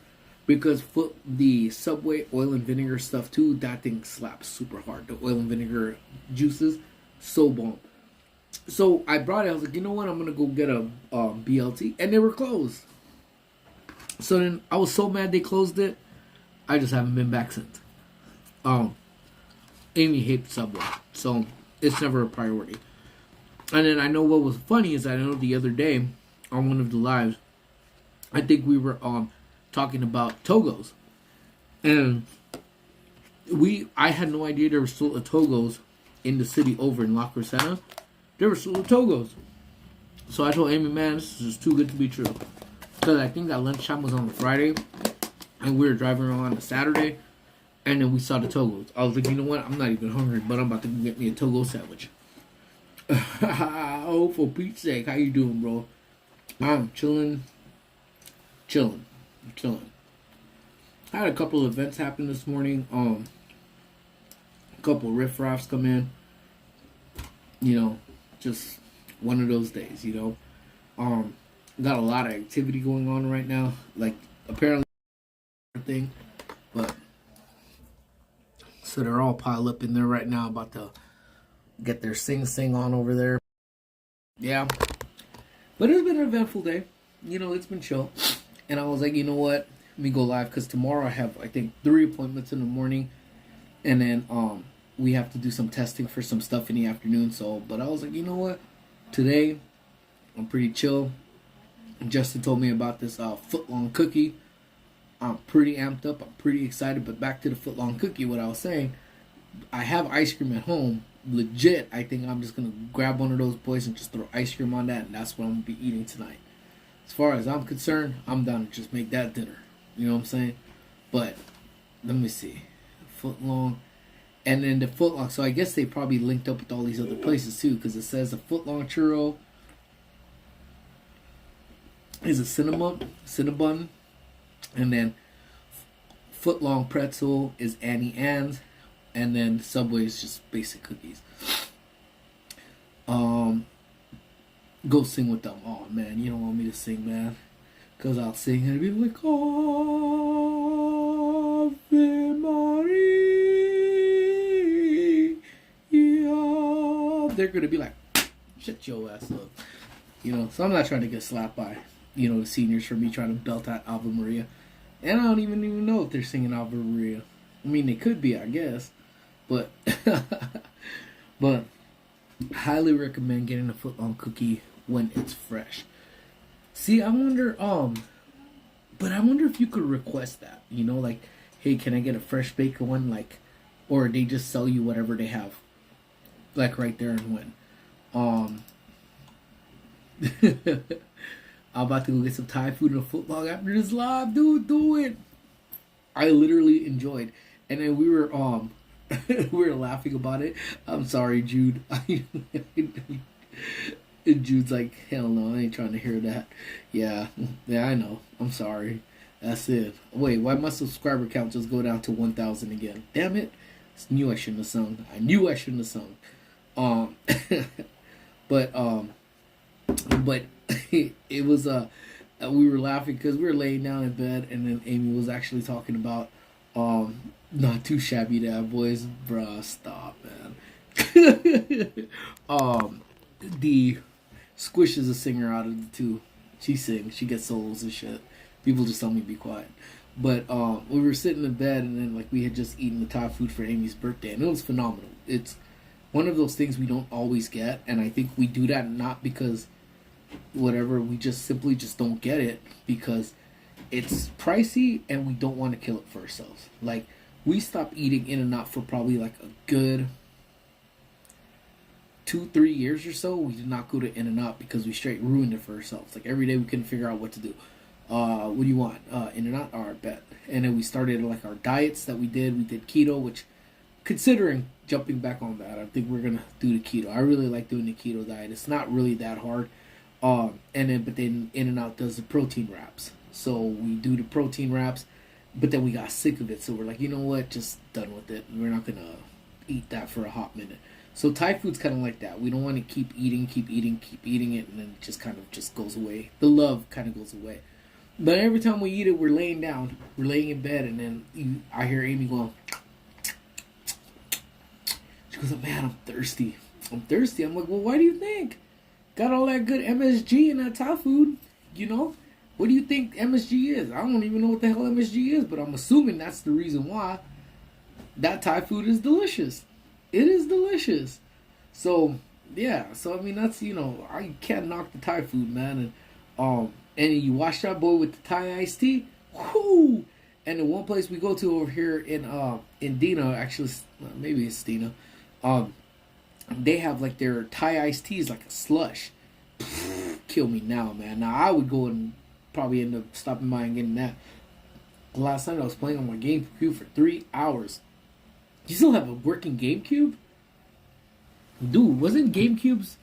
Because the Subway oil and vinegar stuff too, that thing slaps super hard. The oil and vinegar juices, so bomb. So I brought it. I was like, you know what? I'm gonna go get a BLT, and they were closed. So then I was so mad they closed it. I just haven't been back since. Amy hates Subway, so it's never a priority. And then I know what was funny is I know the other day on one of the lives, I think we were talking about Togos, and I had no idea there was still a Togos in the city over in La Crescenta. There were still a Togos. So I told Amy, man, this is just too good to be true. Because I think that lunchtime was on a Friday, and we were driving around on a Saturday, and then we saw the Togos. I was like, you know what? I'm not even hungry, but I'm about to get me a Togo sandwich. Oh, for Pete's sake, how you doing, bro? I'm chilling. I had a couple of events happen this morning. A couple of riffraffs come in. You know, just one of those days, you know. Got a lot of activity going on right now. Like, apparently thing. But so they're all piled up in there right now, about to get their sing on over there. Yeah. But it's been an eventful day. You know, it's been chill. And I was like, you know what? Let me go live because tomorrow I have, I think, 3 appointments in the morning, and then we have to do some testing for some stuff in the afternoon. So, but I was like, you know what? Today I'm pretty chill. Justin told me about this footlong cookie. I'm pretty amped up. I'm pretty excited. But back to the footlong cookie. What I was saying, I have ice cream at home. Legit, I think I'm just gonna grab one of those boys and just throw ice cream on that, and that's what I'm gonna be eating tonight. As far as I'm concerned, I'm down to just make that dinner. You know what I'm saying? But let me see, footlong, and then the footlong. So I guess they probably linked up with all these other places too, because it says a footlong churro is a cinnabon, and then footlong pretzel is Annie Ann's, and then Subway is just basic cookies. Go sing with them. Oh man, you don't want me to sing, man, because I'll sing and it'll be like Ave Maria. They're gonna be like, shut your ass up, you know. So I'm not trying to get slapped by, you know, the seniors for me trying to belt out Ave Maria, and I don't even know if they're singing Ave Maria. I mean, they could be, I guess, but but highly recommend getting a footlong cookie when it's fresh. See, I wonder, but I wonder if you could request that, you know, like, hey, can I get a fresh baked one, like, or they just sell you whatever they have, like, right there and when. I'm about to go get some Thai food in a footlong after this live, dude. Do it. I literally enjoyed, and then we were we were laughing about it. I'm sorry, Jude. And Jude's like, hell no, I ain't trying to hear that. Yeah, I know. I'm sorry. That's it. Wait, why my subscriber count just go down to 1,000 again? Damn it. I knew I shouldn't have sung. Um, but but it was we were laughing because we were laying down in bed, and then Amy was actually talking about not too shabby dad boys, bruh. Stop, man. The Squish is a singer out of the two. She sings, she gets solos and shit. People just tell me to be quiet. But we were sitting in bed, and then like we had just eaten the Thai food for Amy's birthday, and it was phenomenal. It's one of those things we don't always get, and I think we do that not because whatever, we just simply just don't get it because it's pricey and we don't want to kill it for ourselves. Like, we stopped eating In-N-Out for probably like a good 2-3 years or so. We did not go to In-N-Out because we straight ruined it for ourselves. Like, every day we couldn't figure out what to do. What do you want? In-N-Out? Alright, bet. And then we started like our diets that we did. We did keto, which, considering jumping back on that, I think we're gonna do the keto. I really like doing the keto diet. It's not really that hard. But then In-N-Out does the protein wraps. So we do the protein wraps, but then we got sick of it. So we're like, you know what? Just done with it. We're not gonna eat that for a hot minute. So Thai food's kind of like that. We don't want to keep eating it, and then it just kind of just goes away. The love kind of goes away. But every time we eat it, we're laying down, we're laying in bed, and then I hear Amy going. She goes, man, I'm thirsty. I'm like, well, why do you think? Got all that good MSG in that Thai food, you know? What do you think MSG is? I don't even know what the hell MSG is, but I'm assuming that's the reason why that Thai food is delicious. It is delicious. So, yeah. So, I mean, that's, I can't knock the Thai food, man. And you watch that boy with the Thai iced tea. Whoo! And the one place we go to over here in Dina, actually, maybe it's Dina, they have like their Thai iced tea is like a slush. Kill me now, man. Now I would go and probably end up stopping by and getting that. Last night I was playing on my GameCube for 3 hours. You still have a working GameCube? Dude, wasn't GameCube's...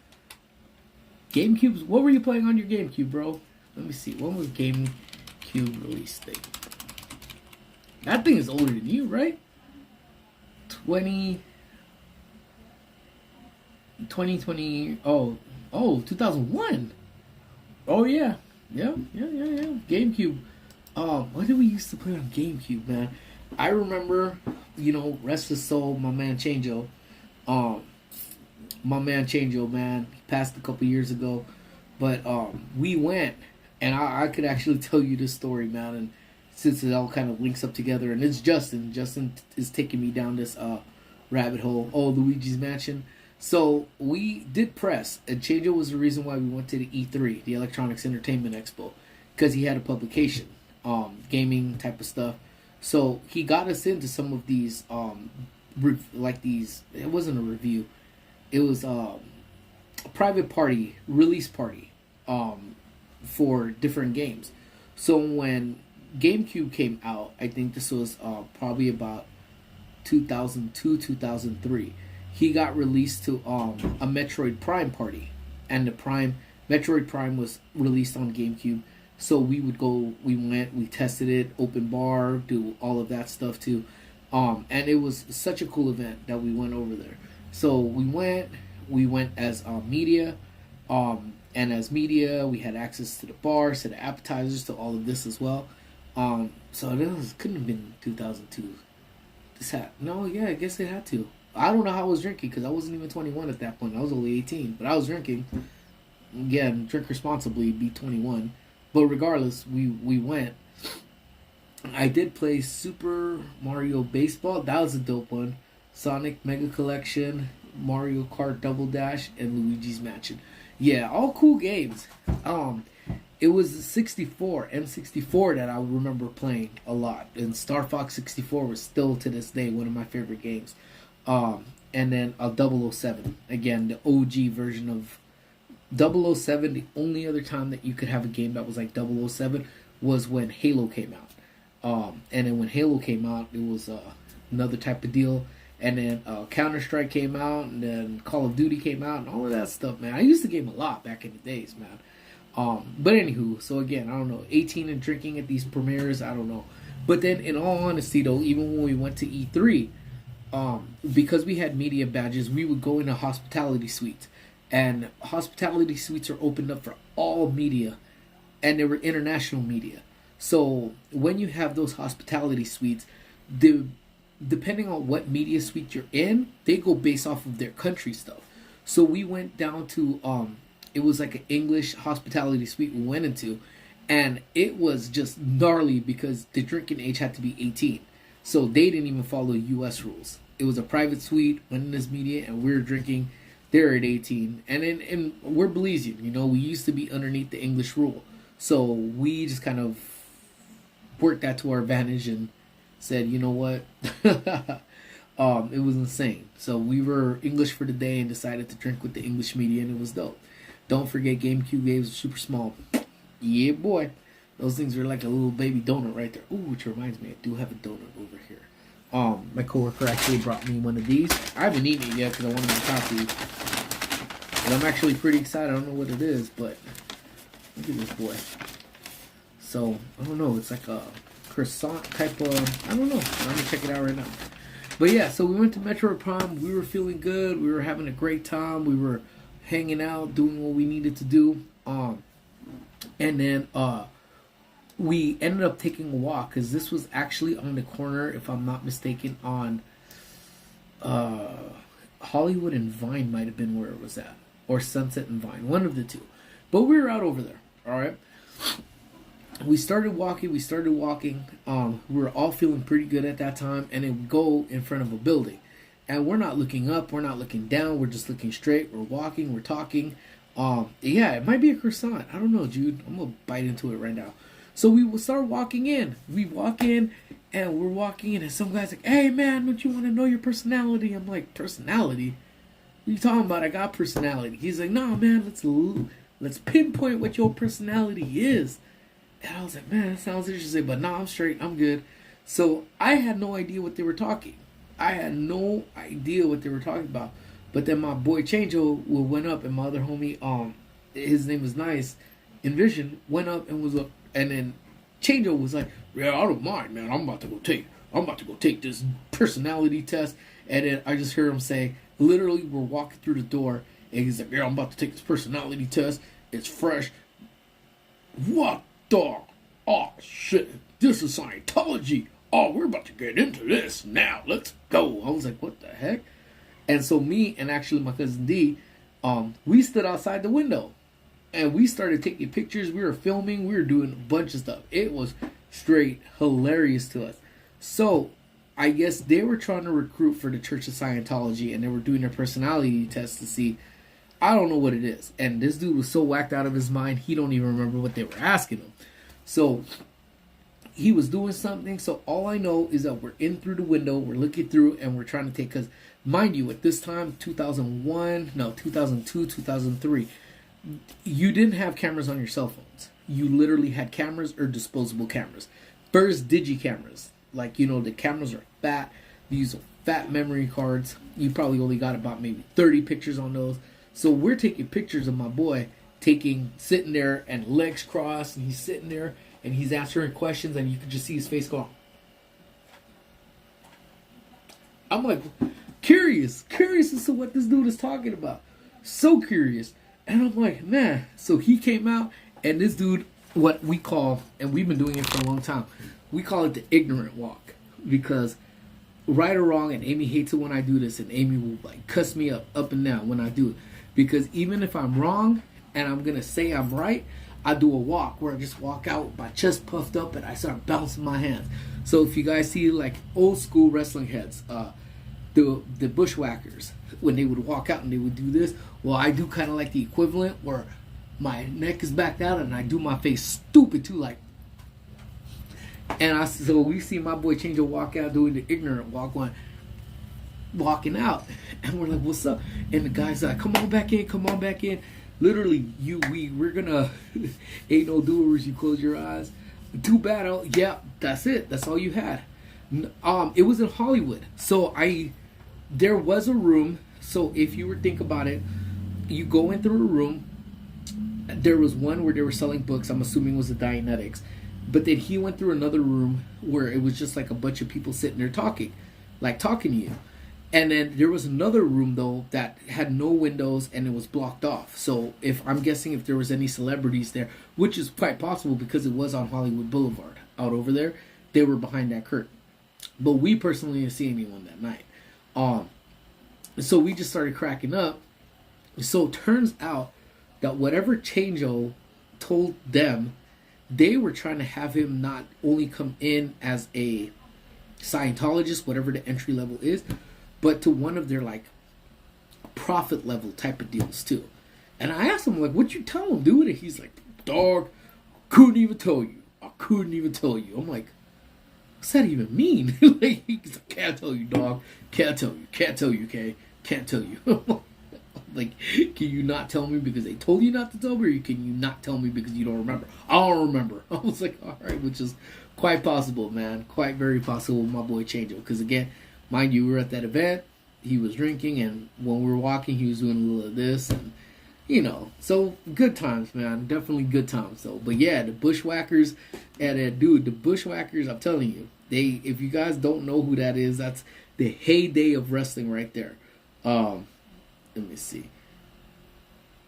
What were you playing on your GameCube, bro? Let me see. When was GameCube release thing? That thing is older than you, right? 2020. Oh, 2001. Oh yeah. GameCube. What did we used to play on GameCube, man? I remember, rest his soul, my man Changeo. Man, he passed a couple years ago, but we went, and I could actually tell you this story, man. And since it all kind of links up together, and it's Justin is taking me down this rabbit hole. Oh, Luigi's Mansion. So we did press, and Changeo was the reason why we went to the E3, the Electronics Entertainment Expo, because he had a publication, gaming type of stuff. So he got us into some of these, it wasn't a review, it was a private party, release party, for different games. So when GameCube came out, I think this was probably about 2002, 2003. He got released to a Metroid Prime party, and Metroid Prime was released on GameCube. So we went, we tested it, open bar, do all of that stuff too, and it was such a cool event that we went over there. So we went as media, and as media we had access to the bars, to the appetizers, to all of this as well. So it couldn't have been 2002. I guess it had to. I don't know how I was drinking because I wasn't even 21 at that point. I was only 18, but I was drinking. Again, drink responsibly, be 21. But regardless, we went. I did play Super Mario Baseball. That was a dope one. Sonic Mega Collection, Mario Kart Double Dash, and Luigi's Mansion. Yeah, all cool games. It was the N64 that I remember playing a lot. And Star Fox 64 was still to this day one of my favorite games. And then a 007. Again, the OG version of 007. The only other time that you could have a game that was like 007 was when Halo came out. And then when Halo came out, it was another type of deal. And then Counter-Strike came out, and then Call of Duty came out, and all of that stuff, man. I used to game a lot back in the days, man. But anywho, so again, I don't know, 18 and drinking at these premieres, I don't know. But then, in all honesty, though, even when we went to E3, because we had media badges, we would go into hospitality suites, and hospitality suites are opened up for all media, and they were international media. So when you have those hospitality suites, depending on what media suite you're in, they go based off of their country stuff. So we went down to it was like an English hospitality suite we went into, and it was just gnarly because the drinking age had to be 18. So they didn't even follow U.S. rules. It was a private suite, went in this media, and we were drinking. They're at 18, and we're Belizean. You know, we used to be underneath the English rule, so we just kind of worked that to our advantage and said, you know what, it was insane. So we were English for the day and decided to drink with the English media, and it was dope. Don't forget, GameCube games were super small. Yeah, boy. Those things are like a little baby donut right there. Ooh, which reminds me, I do have a donut over here. My coworker actually brought me one of these. I haven't eaten it yet because I wanted to talk to you. And I'm actually pretty excited. I don't know what it is, but look at this boy. So, I don't know. It's like a croissant type of, I don't know. I'm going to check it out right now. But yeah, so we went to Metro Prom. We were feeling good. We were having a great time. We were hanging out, doing what we needed to do. And then we ended up taking a walk because this was actually on the corner, if I'm not mistaken, on Hollywood and Vine might have been where it was at, or Sunset and Vine, one of the two. But we were out over there. All right. We started walking. We were all feeling pretty good at that time, and then we go in front of a building, and we're not looking up, we're not looking down, we're just looking straight. We're walking, we're talking. Yeah, it might be a croissant. I don't know, Jude. I'm gonna bite into it right now. So we will start walking in. We walk in, and we're walking in, and some guy's like, "Hey, man, don't you want to know your personality?" I'm like, "Personality? What are you talking about? I got personality." He's like, "No, man, let's pinpoint what your personality is." And I was like, "Man, that sounds interesting, but no, I'm straight. I'm good." So I had no idea what they were talking. I had no idea what they were talking about. But then my boy Changeo went up, and my other homie, his name was Nice, Envision, went up and was up, and then Changeo was like, "Yeah, I don't mind, man. I'm about to go take this personality test." And then I just heard him say, literally, we're walking through the door, and he's like, "Yeah, I'm about to take this personality test. It's fresh." What the? Oh, shit. This is Scientology. Oh, we're about to get into this now. Let's go. I was like, what the heck? And so me and actually my cousin D, we stood outside the window. And we started taking pictures. We were filming. We were doing a bunch of stuff. It was straight hilarious to us. So I guess they were trying to recruit for the Church of Scientology. And they were doing their personality test to see, I don't know what it is. And this dude was so whacked out of his mind, he don't even remember what they were asking him. So he was doing something. So all I know is that we're in through the window, we're looking through, and we're trying to take, because mind you, at this time, 2002, 2003, you didn't have cameras on your cell phones. You literally had cameras or disposable cameras. First digi cameras. Like, you know, the cameras are fat. These are fat memory cards. You probably only got about maybe 30 pictures on those. So we're taking pictures of my boy sitting there and legs crossed, and he's sitting there and he's answering questions, and you can just see his face going. I'm like, curious as to what this dude is talking about. So curious. And I'm like, man. So he came out, and this dude, what we call, and we've been doing it for a long time, we call it the ignorant walk. Because right or wrong, and Amy hates it when I do this, and Amy will like cuss me up and down when I do it. Because even if I'm wrong and I'm going to say I'm right, I do a walk where I just walk out with my chest puffed up and I start bouncing my hands. So if you guys see like old school wrestling heads, the bushwhackers, when they would walk out and they would do this, well, I do kind of like the equivalent where my neck is backed out and I do my face stupid too, like. And so we see my boy Changeo walk out doing the ignorant walk, walking out, and we're like, "What's up?" And the guy's like, come on back in. Literally, we're gonna ain't no doers. You close your eyes. Too bad. Yeah, that's it. That's all you had. It was in Hollywood, so there was a room. So if you were think about it, you go in through a room. There was one where they were selling books. I'm assuming it was the Dianetics. But then he went through another room where it was just like a bunch of people sitting there talking to you. And then there was another room though that had no windows and it was blocked off. So if I'm guessing if there was any celebrities there, which is quite possible because it was on Hollywood Boulevard out over there, they were behind that curtain. But we personally didn't see anyone that night. So we just started cracking up. So it turns out that whatever Changeo told them, they were trying to have him not only come in as a Scientologist, whatever the entry level is, but to one of their like profit level type of deals too. And I asked him like, "What you tell him, dude?" And he's like, "Dog, couldn't even tell you. I couldn't even tell you." I'm like, "What's that even mean?" Like, he's like, "Can't tell you, dog. Can't tell you. Can't tell you, okay? Can't tell you." Like, can you not tell me because they told you not to tell me, or can you not tell me because you don't remember? I don't remember. I was like, all right, which is quite possible, man. Quite very possible with my boy Changeo. Because again, mind you, we were at that event. He was drinking, and when we were walking, he was doing a little of this, and you know, so good times, man. Definitely good times, though. But yeah, the Bushwhackers, and dude, the Bushwhackers. I'm telling you, if you guys don't know who that is, that's the heyday of wrestling right there. Let me see.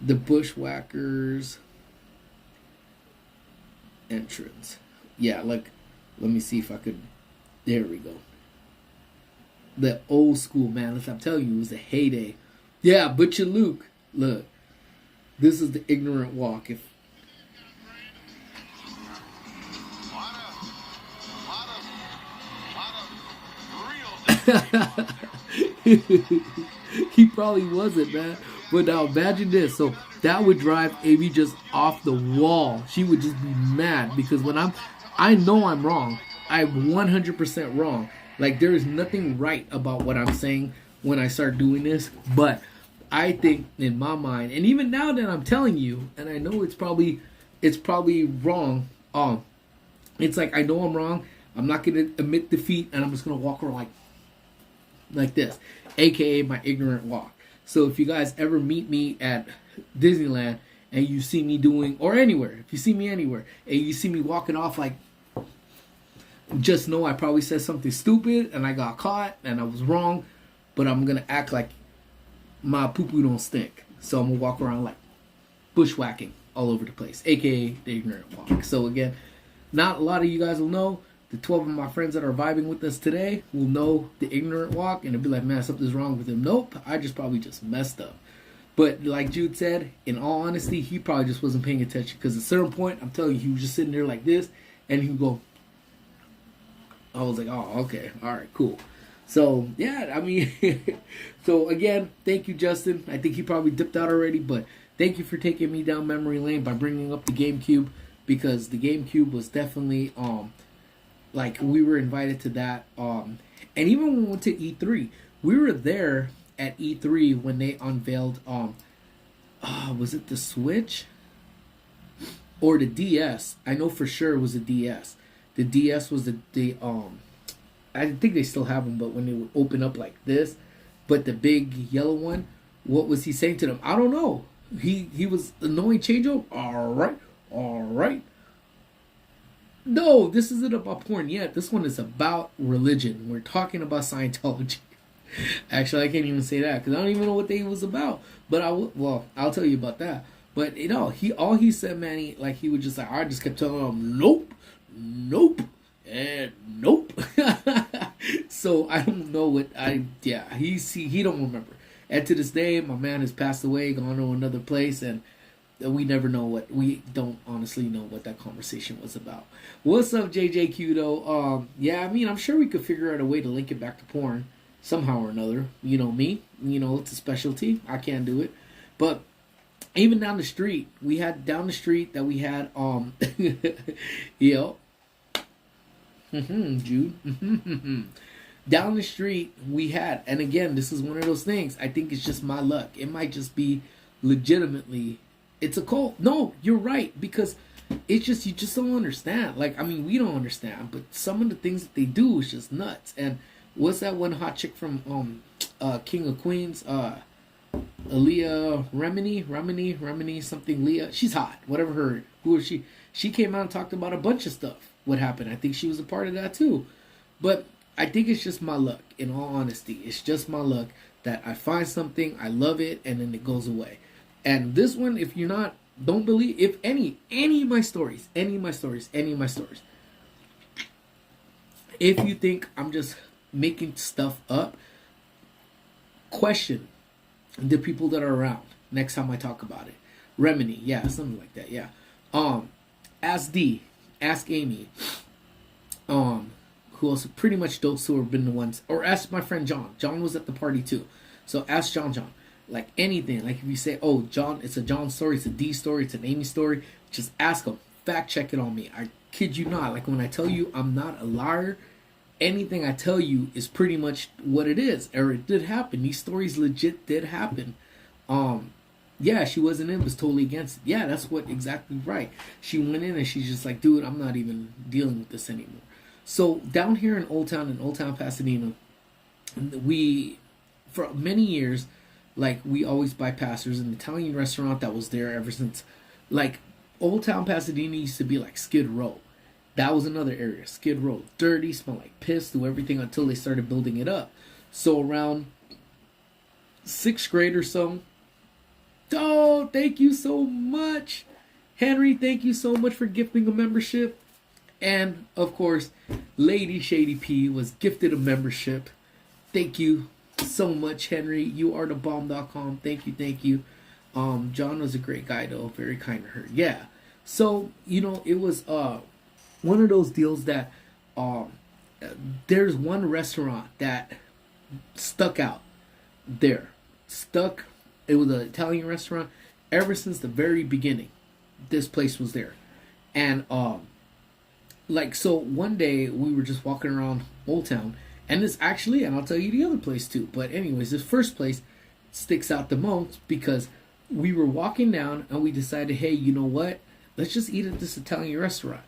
The Bushwhackers entrance. Yeah, like, let me see if I could. There we go. The old school, man. I'm telling you, it was the heyday. Yeah, Butcher Luke. Look, this is the ignorant walk. If he probably wasn't, man. But now imagine this. So that would drive Amy just off the wall. She would just be mad because when I know I'm wrong. I'm 100% wrong. Like, there is nothing right about what I'm saying when I start doing this. But I think in my mind, and even now that I'm telling you, and I know it's probably wrong. It's like I know I'm wrong. I'm not gonna admit defeat, and I'm just gonna walk around like this, aka my ignorant walk. So if you guys ever meet me at Disneyland and you see me doing, or anywhere, if you see me anywhere and you see me walking off like, just know I probably said something stupid and I got caught and I was wrong, but I'm gonna act like my poo-poo don't stink. So I'm gonna walk around like bushwhacking all over the place, aka the ignorant walk. So again, not a lot of you guys will know. The 12 of my friends that are vibing with us today will know the ignorant walk, and they'll be like, man, something's wrong with him. Nope, I probably just messed up. But like Jude said, in all honesty, he probably just wasn't paying attention, because at a certain point, I'm telling you, he was just sitting there like this, and he would go, I was like, oh, okay, all right, cool. So, yeah, I mean, so again, thank you, Justin. I think he probably dipped out already, but thank you for taking me down memory lane by bringing up the GameCube, because the GameCube was definitely, like, we were invited to that, and even when we went to E3, we were there at E3 when they unveiled, was it the Switch? Or the DS? I know for sure it was a DS. The DS was the I think they still have them, but when they would open up like this, but the big yellow one, what was he saying to them? I don't know. He was annoying Changeo. All right. No, this isn't about porn yet. This one is about religion. We're talking about Scientology. Actually, I can't even say that because I don't even know what they was about. But I'll tell you about that. But you know, he said, man, he was just like, I just kept telling him, nope, and nope. So I don't know what he don't remember. And to this day, my man has passed away, gone to another place, and we don't honestly know what that conversation was about. What's up, JJQ though? Yeah, I mean, I'm sure we could figure out a way to link it back to porn somehow or another. You know me, it's a specialty. I can't do it. But even down the street, we had Jude. Down the street we had, and again, this is one of those things. I think it's just my luck. It might just be legitimately. It's a cult. No, you're right, because it's just, you just don't understand. Like, I mean, we don't understand, but some of the things that they do is just nuts. And what's that one hot chick from King of Queens? Aaliyah Remini, something Leah. She's hot. Who is she? She came out and talked about a bunch of stuff. What happened? I think she was a part of that too. But I think it's just my luck. In all honesty, it's just my luck that I find something, I love it, and then it goes away. And this one, if you're not, don't believe, if any of my stories, if you think I'm just making stuff up, question the people that are around next time I talk about it. Remini, yeah, something like that, yeah. Ask D, ask Amy, who else? Pretty much those two have been the ones. Or ask my friend John. John was at the party too. So ask John. Like anything. Like if you say, oh, John, it's a John story, it's a D story, it's an Amy story, just ask them. Fact check it on me. I kid you not. Like when I tell you I'm not a liar, anything I tell you is pretty much what it is. Or it did happen. These stories legit did happen. Yeah, she wasn't in, was totally against it. Yeah, that's what exactly right. She went in and she's just like, dude, I'm not even dealing with this anymore. So down here in Old Town Pasadena, we, for many years, like we always bypass. There's an Italian restaurant that was there ever since, like Old Town Pasadena used to be like Skid Row. That was another area, Skid Row. Dirty, smelled like piss, do everything until they started building it up. So around 6th grade or so, oh, thank you so much. Henry, thank you so much for gifting a membership. And, of course, Lady Shady P was gifted a membership. Thank you so much, Henry. You are the bomb.com. Thank you. John was a great guy, though. Very kind to her. Yeah. So, it was one of those deals that there's one restaurant that stuck out there. It was an Italian restaurant. Ever since the very beginning, this place was there. And, so one day we were just walking around Old Town, and this actually, and I'll tell you the other place too, but anyways, this first place sticks out the most because we were walking down and we decided, hey, you know what? Let's just eat at this Italian restaurant.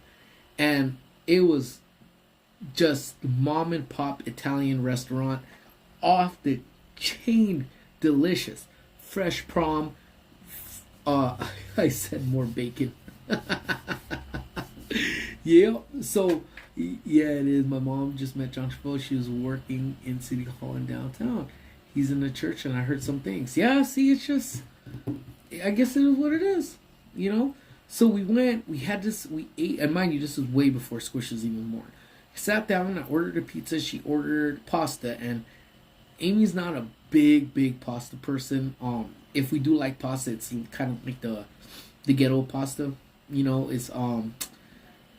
And it was just mom and pop Italian restaurant, off the chain, delicious. Fresh prom. I said more bacon. Yeah, so, yeah, it is. My mom just met John Travolta. She was working in City Hall in downtown. He's in the church, and I heard some things. Yeah, see, it's just, I guess it is what it is, So we went, we ate, and mind you, this was way before Squish was even born. I sat down, and I ordered a pizza. She ordered pasta, and Amy's not a big pasta person. If we do like pasta, it's kind of like the ghetto pasta. It's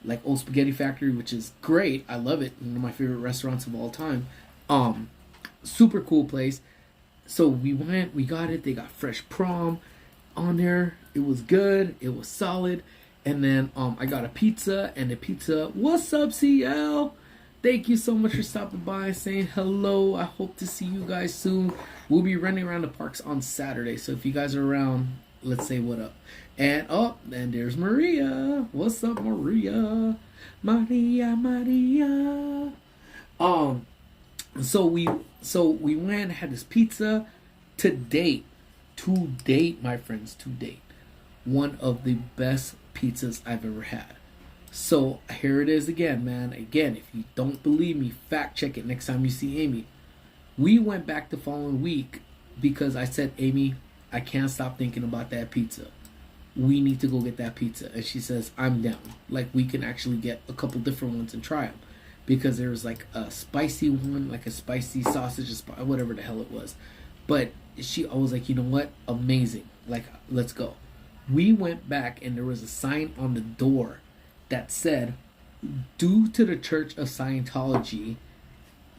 like Old Spaghetti Factory, which is great. I love it. One of my favorite restaurants of all time. Super cool place. So we went, we got it. They got fresh prom on there. It was good. It was solid. And then I got a pizza, and the pizza, what's up, CL? Thank you so much for stopping by and saying hello. I hope to see you guys soon. We'll be running around the parks on Saturday. So if you guys are around, let's say what up. And and there's Maria. What's up, Maria? Maria. So we went, had this pizza. To date, my friends, to date, one of the best pizzas I've ever had. So here it is again, man. Again, if you don't believe me, fact check it next time you see Amy. We went back the following week because I said, Amy, I can't stop thinking about that pizza. We need to go get that pizza. And she says, I'm down. Like, we can actually get a couple different ones and try them. Because there was like a spicy one, like a spicy sausage, whatever the hell it was. But I was like, you know what? Amazing. Like, let's go. We went back and there was a sign on the door that said, due to the Church of Scientology,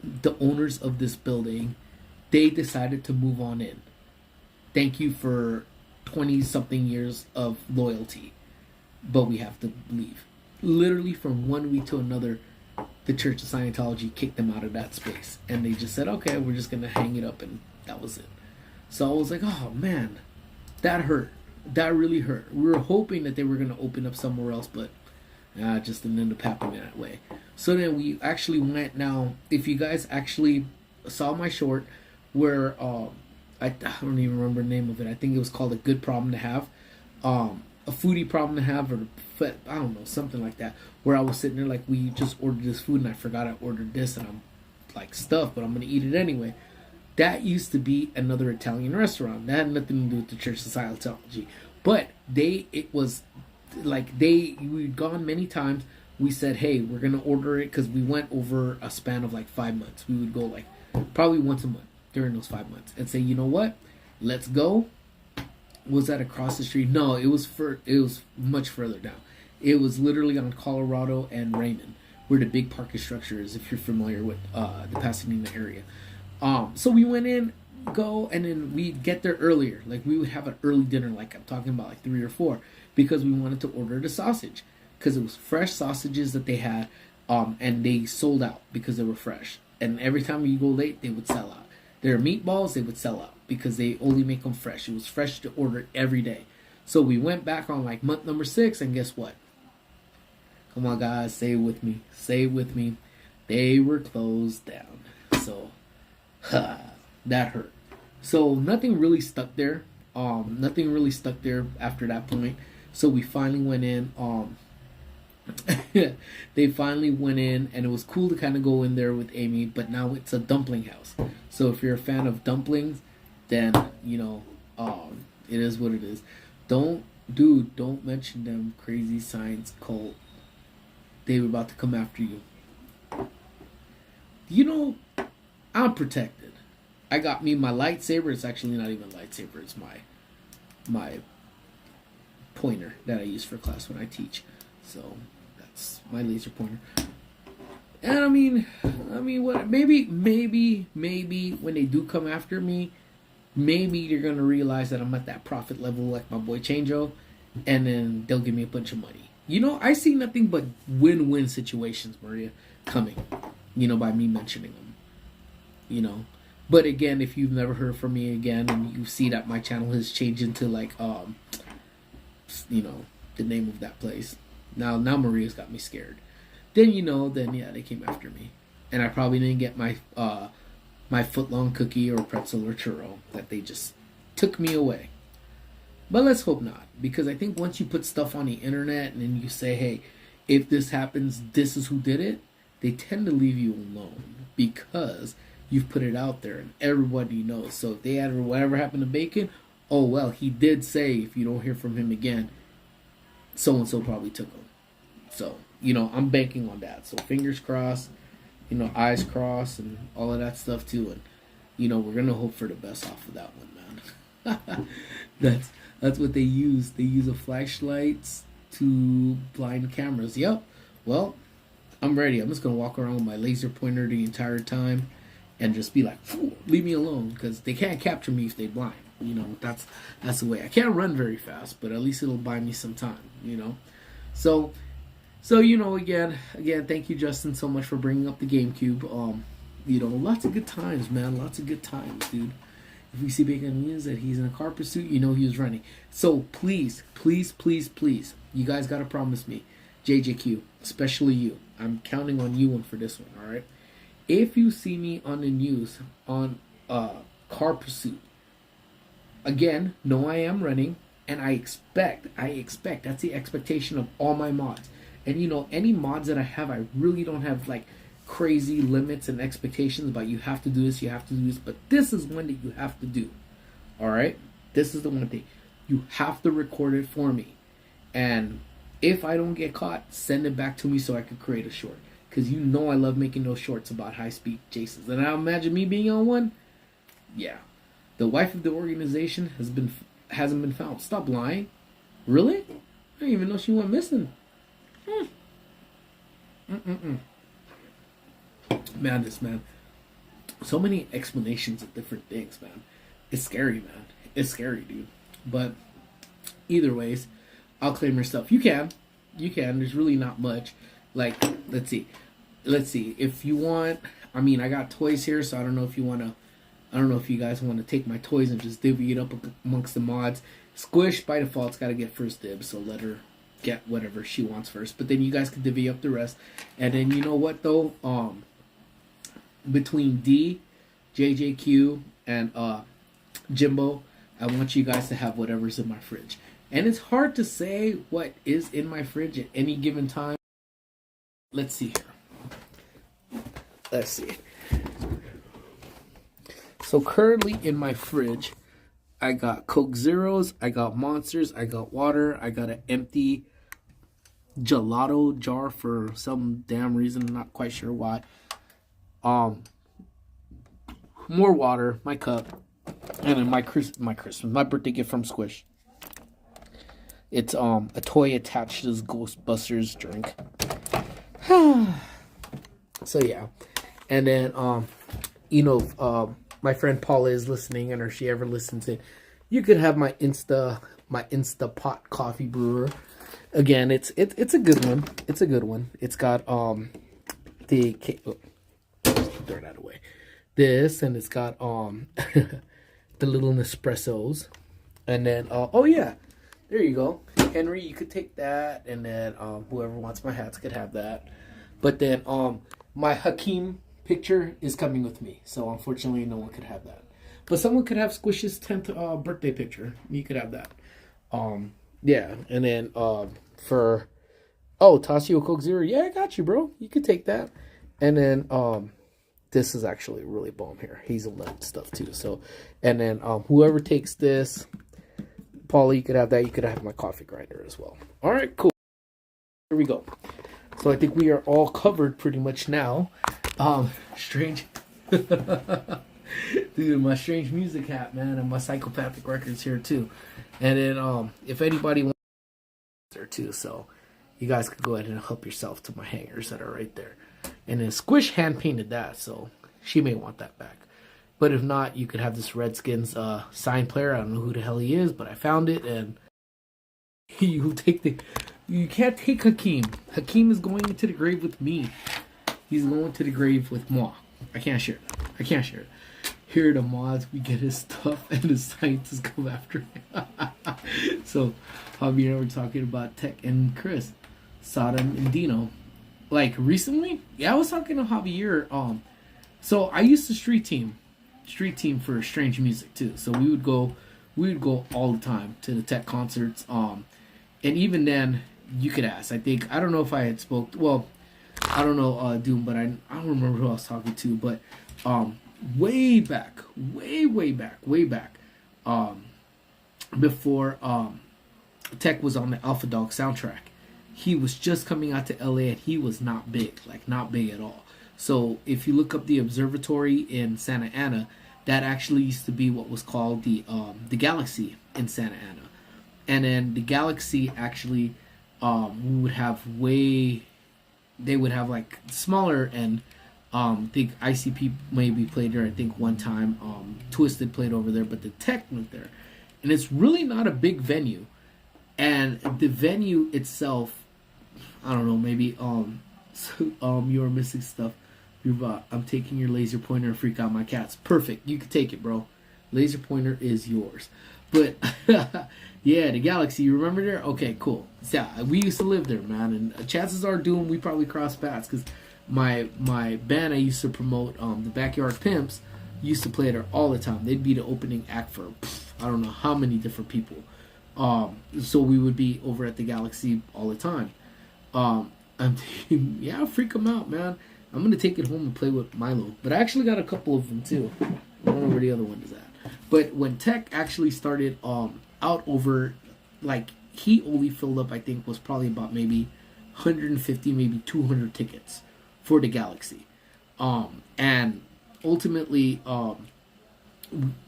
the owners of this building, they decided to move on in. Thank you for 20-something years of loyalty, but we have to leave. Literally from one week to another, the Church of Scientology kicked them out of that space, and they just said, okay, we're just gonna hang it up, and that was it. So I was like, oh man, that hurt. That really hurt. We were hoping that they were gonna open up somewhere else, but it just didn't end up happening that way. So then we actually went. Now, if you guys actually saw my short, where I don't even remember the name of it. I think it was called A Good Problem to Have. A foodie problem to have, or I don't know, something like that. Where I was sitting there like, we just ordered this food and I forgot I ordered this, and I'm like stuff, but I'm gonna eat it anyway. That used to be another Italian restaurant. That had nothing to do with the Church of Scientology. But it was like we'd gone many times. We said, hey, we're gonna order it because we went over a span of like 5 months. We would go like probably once a month during those 5 months and say, you know what, let's go. Was that across the street? No, it was much further down. It was literally on Colorado and Raymond, where the big parking structure is, if you're familiar with the Pasadena area. So we went in, go, and then we'd get there earlier. Like we would have an early dinner, like I'm talking about, like 3 or 4, because we wanted to order the sausage, because it was fresh sausages that they had, and they sold out because they were fresh. And every time you go late, they would sell out. Their meatballs, they would sell out because they only make them fresh. It was fresh to order every day. So we went back on like month number 6, and guess what? Come on, guys, say it with me. Say it with me. They were closed down. So that hurt. So nothing really stuck there. Nothing really stuck there after that point. So we finally went in. They finally went in, and it was cool to kind of go in there with Amy. But now it's a dumpling house. So if you're a fan of dumplings, then you know, it is what it is. Don't mention them crazy science cult. They were about to come after you. You know, I'm protected. I got me my lightsaber. It's actually not even a lightsaber. It's my pointer that I use for class when I teach. So that's my laser pointer. And I mean, what? Maybe when they do come after me, maybe they're gonna realize that I'm at that profit level, like my boy Chango, and then they'll give me a bunch of money. You know, I see nothing but win-win situations, Maria, coming. You know, by me mentioning them. You know. But again, if you've never heard from me again, and you see that my channel has changed into like, you know, the name of that place. Now Maria's got me scared. Then yeah, they came after me, and I probably didn't get my my foot-long cookie or pretzel or churro. That they just took me away. But let's hope not, because I think once you put stuff on the internet and then you say, hey, if this happens, this is who did it, they tend to leave you alone because you've put it out there and everybody knows. So if they had whatever happened to Bacon, oh well, he did say if you don't hear from him again, so and so probably took him. So, you know, I'm banking on that. So fingers crossed, you know, eyes crossed and all of that stuff too. And, you know, we're gonna hope for the best off of that one, man. That's what they use. They use a flashlights to blind cameras. Yep. Well, I'm ready. I'm just gonna walk around with my laser pointer the entire time and just be like, leave me alone, because they can't capture me if they blind. You know, that's the way. I can't run very fast, but at least it'll buy me some time. You know, so you know, again, thank you, Justin, so much for bringing up the GameCube. You know, lots of good times, man. Lots of good times, dude. If we see Bacon news that he's in a car pursuit, you know he was running. So please, you guys gotta promise me, JJQ, especially you. I'm counting on you one for this one, all right? If you see me on the news on car pursuit, again, know I am running, and I expect, that's the expectation of all my mods. And you know, any mods that I have, I really don't have like crazy limits and expectations about you have to do this, but this is one that you have to do. All right? This is the one thing. You have to record it for me. And if I don't get caught, send it back to me so I could create a short. Because you know I love making those shorts about high-speed chases. And I imagine me being on one. Yeah. The wife of the organization hasn't been found. Stop lying. Really? I didn't even know she went missing. Madness, man. So many explanations of different things, man. It's scary, man. It's scary, dude. But either ways, I'll claim your stuff. You can. There's really not much. Like, let's see. If you want, I mean, I got toys here, so I don't know if you guys want to take my toys and just divvy it up amongst the mods. Squish, by default's got to get first dibs, so let her get whatever she wants first. But then you guys can divvy up the rest. And then you know what, though? Between D, JJQ, and Jimbo, I want you guys to have whatever's in my fridge. And it's hard to say what is in my fridge at any given time. Let's see here. Let's see. So currently in my fridge, I got Coke Zeros, I got Monsters, I got water, I got an empty gelato jar for some damn reason, I'm not quite sure why. More water, my cup, and then my birthday gift from Squish. It's a toy attached to this Ghostbusters drink. So yeah, and then my friend Paula is listening, and if she ever listens it, you could have my Instapot coffee brewer. Again, it's a good one. It's a good one. It's got throw that away. This, and it's got the little Nespressos, and then oh yeah, there you go, Henry. You could take that, and then whoever wants my hats could have that. But then my Hakeem picture is coming with me, so unfortunately no one could have that. But someone could have Squish's 10th birthday picture. You could have that. Yeah, and then for toss you a Coke Zero. Yeah, I got you, bro. You could take that. And then this is actually really bomb here, hazelnut stuff too. So, and then whoever takes this, Paula, you could have that. You could have my coffee grinder as well. All right, cool. Here we go. So I think we are all covered pretty much now. Strange. Dude, my strange music hat, man, and my psychopathic records here too. And then if anybody wants there too, so you guys could go ahead and help yourself to my hangers that are right there. And then Squish hand painted that, so she may want that back. But if not, you could have this Redskins sign player. I don't know who the hell he is, but I found it, and you can't take Hakeem. Hakeem is going to the grave with me. He's going to the grave with moi. I can't share it. Here are the mods. We get his stuff, and the scientists come after him. So, Javier and I were talking about Tech and Chris, Sodom and Dino. Like recently, yeah, I was talking to Javier. So I used to street team for Strange Music too. So we would go all the time to the Tech concerts. And even then, you could ask. I don't know if I had spoke. Well, I don't know Doom, but I don't remember who I was talking to. But way back, before Tech was on the Alpha Dog soundtrack, he was just coming out to LA, and he was not big at all. So if you look up the observatory in Santa Ana, that actually used to be what was called the Galaxy in Santa Ana. And then the Galaxy actually would have like smaller, and I think ICP maybe played there, I think one time. Twisted played over there, but the Tech went there. And it's really not a big venue. And the venue itself, I don't know, maybe you're missing stuff. I'm taking your laser pointer and freak out my cats. Perfect. You can take it, bro. Laser pointer is yours. But yeah, the Galaxy, you remember there? Okay, cool. Yeah, we used to live there, man. And chances are, Doom, we probably crossed paths, because my band I used to promote, the Backyard Pimps, used to play there all the time. They'd be the opening act for I don't know how many different people. So we would be over at the Galaxy all the time. I'm thinking, yeah, freak them out, man. I'm gonna take it home and play with Milo. But I actually got a couple of them too. I don't know where the other one is at. But when Tech actually started out over, like, he only filled up, I think, was probably about maybe 150, maybe 200 tickets for the Galaxy. And ultimately,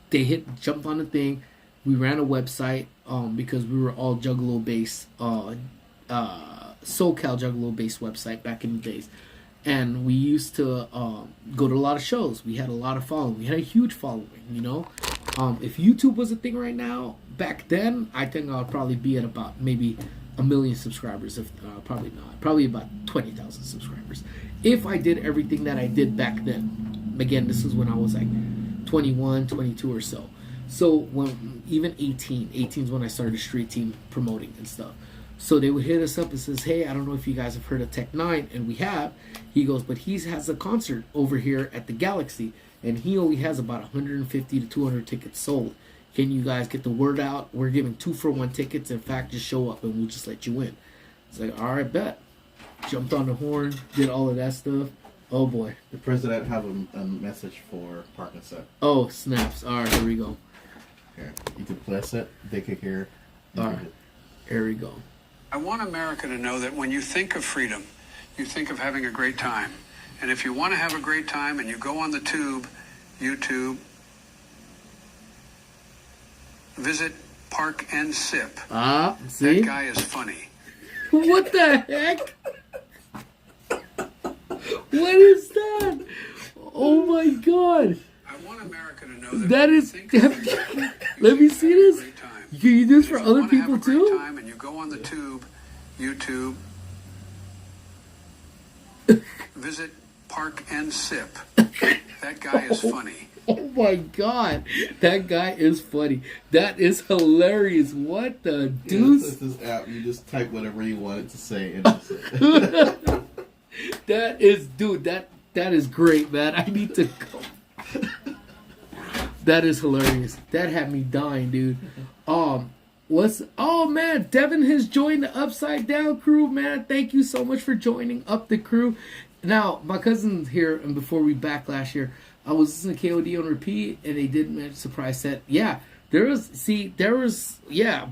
they jumped on the thing. We ran a website because we were all Juggalo based, SoCal Juggalo based website back in the days. And we used to go to a lot of shows. We had a lot of following. We had a huge following, you know. If YouTube was a thing right now, back then, I think I would probably be at about maybe 1 million subscribers. If probably not. Probably about 20,000 subscribers. If I did everything that I did back then. Again, this is when I was like 21, 22 or so. So when even 18 is when I started street team promoting and stuff. So they would hit us up and says, hey, I don't know if you guys have heard of Tech 9, and we have. He goes, but he has a concert over here at the Galaxy, and he only has about 150 to 200 tickets sold. Can you guys get the word out? We're giving 2-for-1 tickets. In fact, just show up and we'll just let you in. It's like, all right, bet. Jumped on the horn, did all of that stuff. Oh boy. The president have a message for Park and Set. Oh snaps! All right, here we go. Here, you can press it. They can hear. All right, here we go. I want America to know that when you think of freedom, you think of having a great time. And if you want to have a great time and you go on the YouTube, visit Park and Sip. See? That guy is funny. What the heck? What is that? Oh my god. I want America to know that That when is... you think of freedom, Let me see this. great time. Can you do this for If you other want to have people a great too? time and you go on the YouTube, visit Park and Sip. That guy is funny. Oh my god. That guy is funny. That is hilarious. What the deuce? It's this app. You just type whatever you want it to say. And it's That is, dude, that is great, man. I need to go. That is hilarious. That had me dying, dude. Oh man, Devin has joined the Upside Down crew, man. Thank you so much for joining up the crew. Now, my cousin's here, and before we backlash here, I was listening to KOD on repeat, and they did a surprise set. Yeah, there was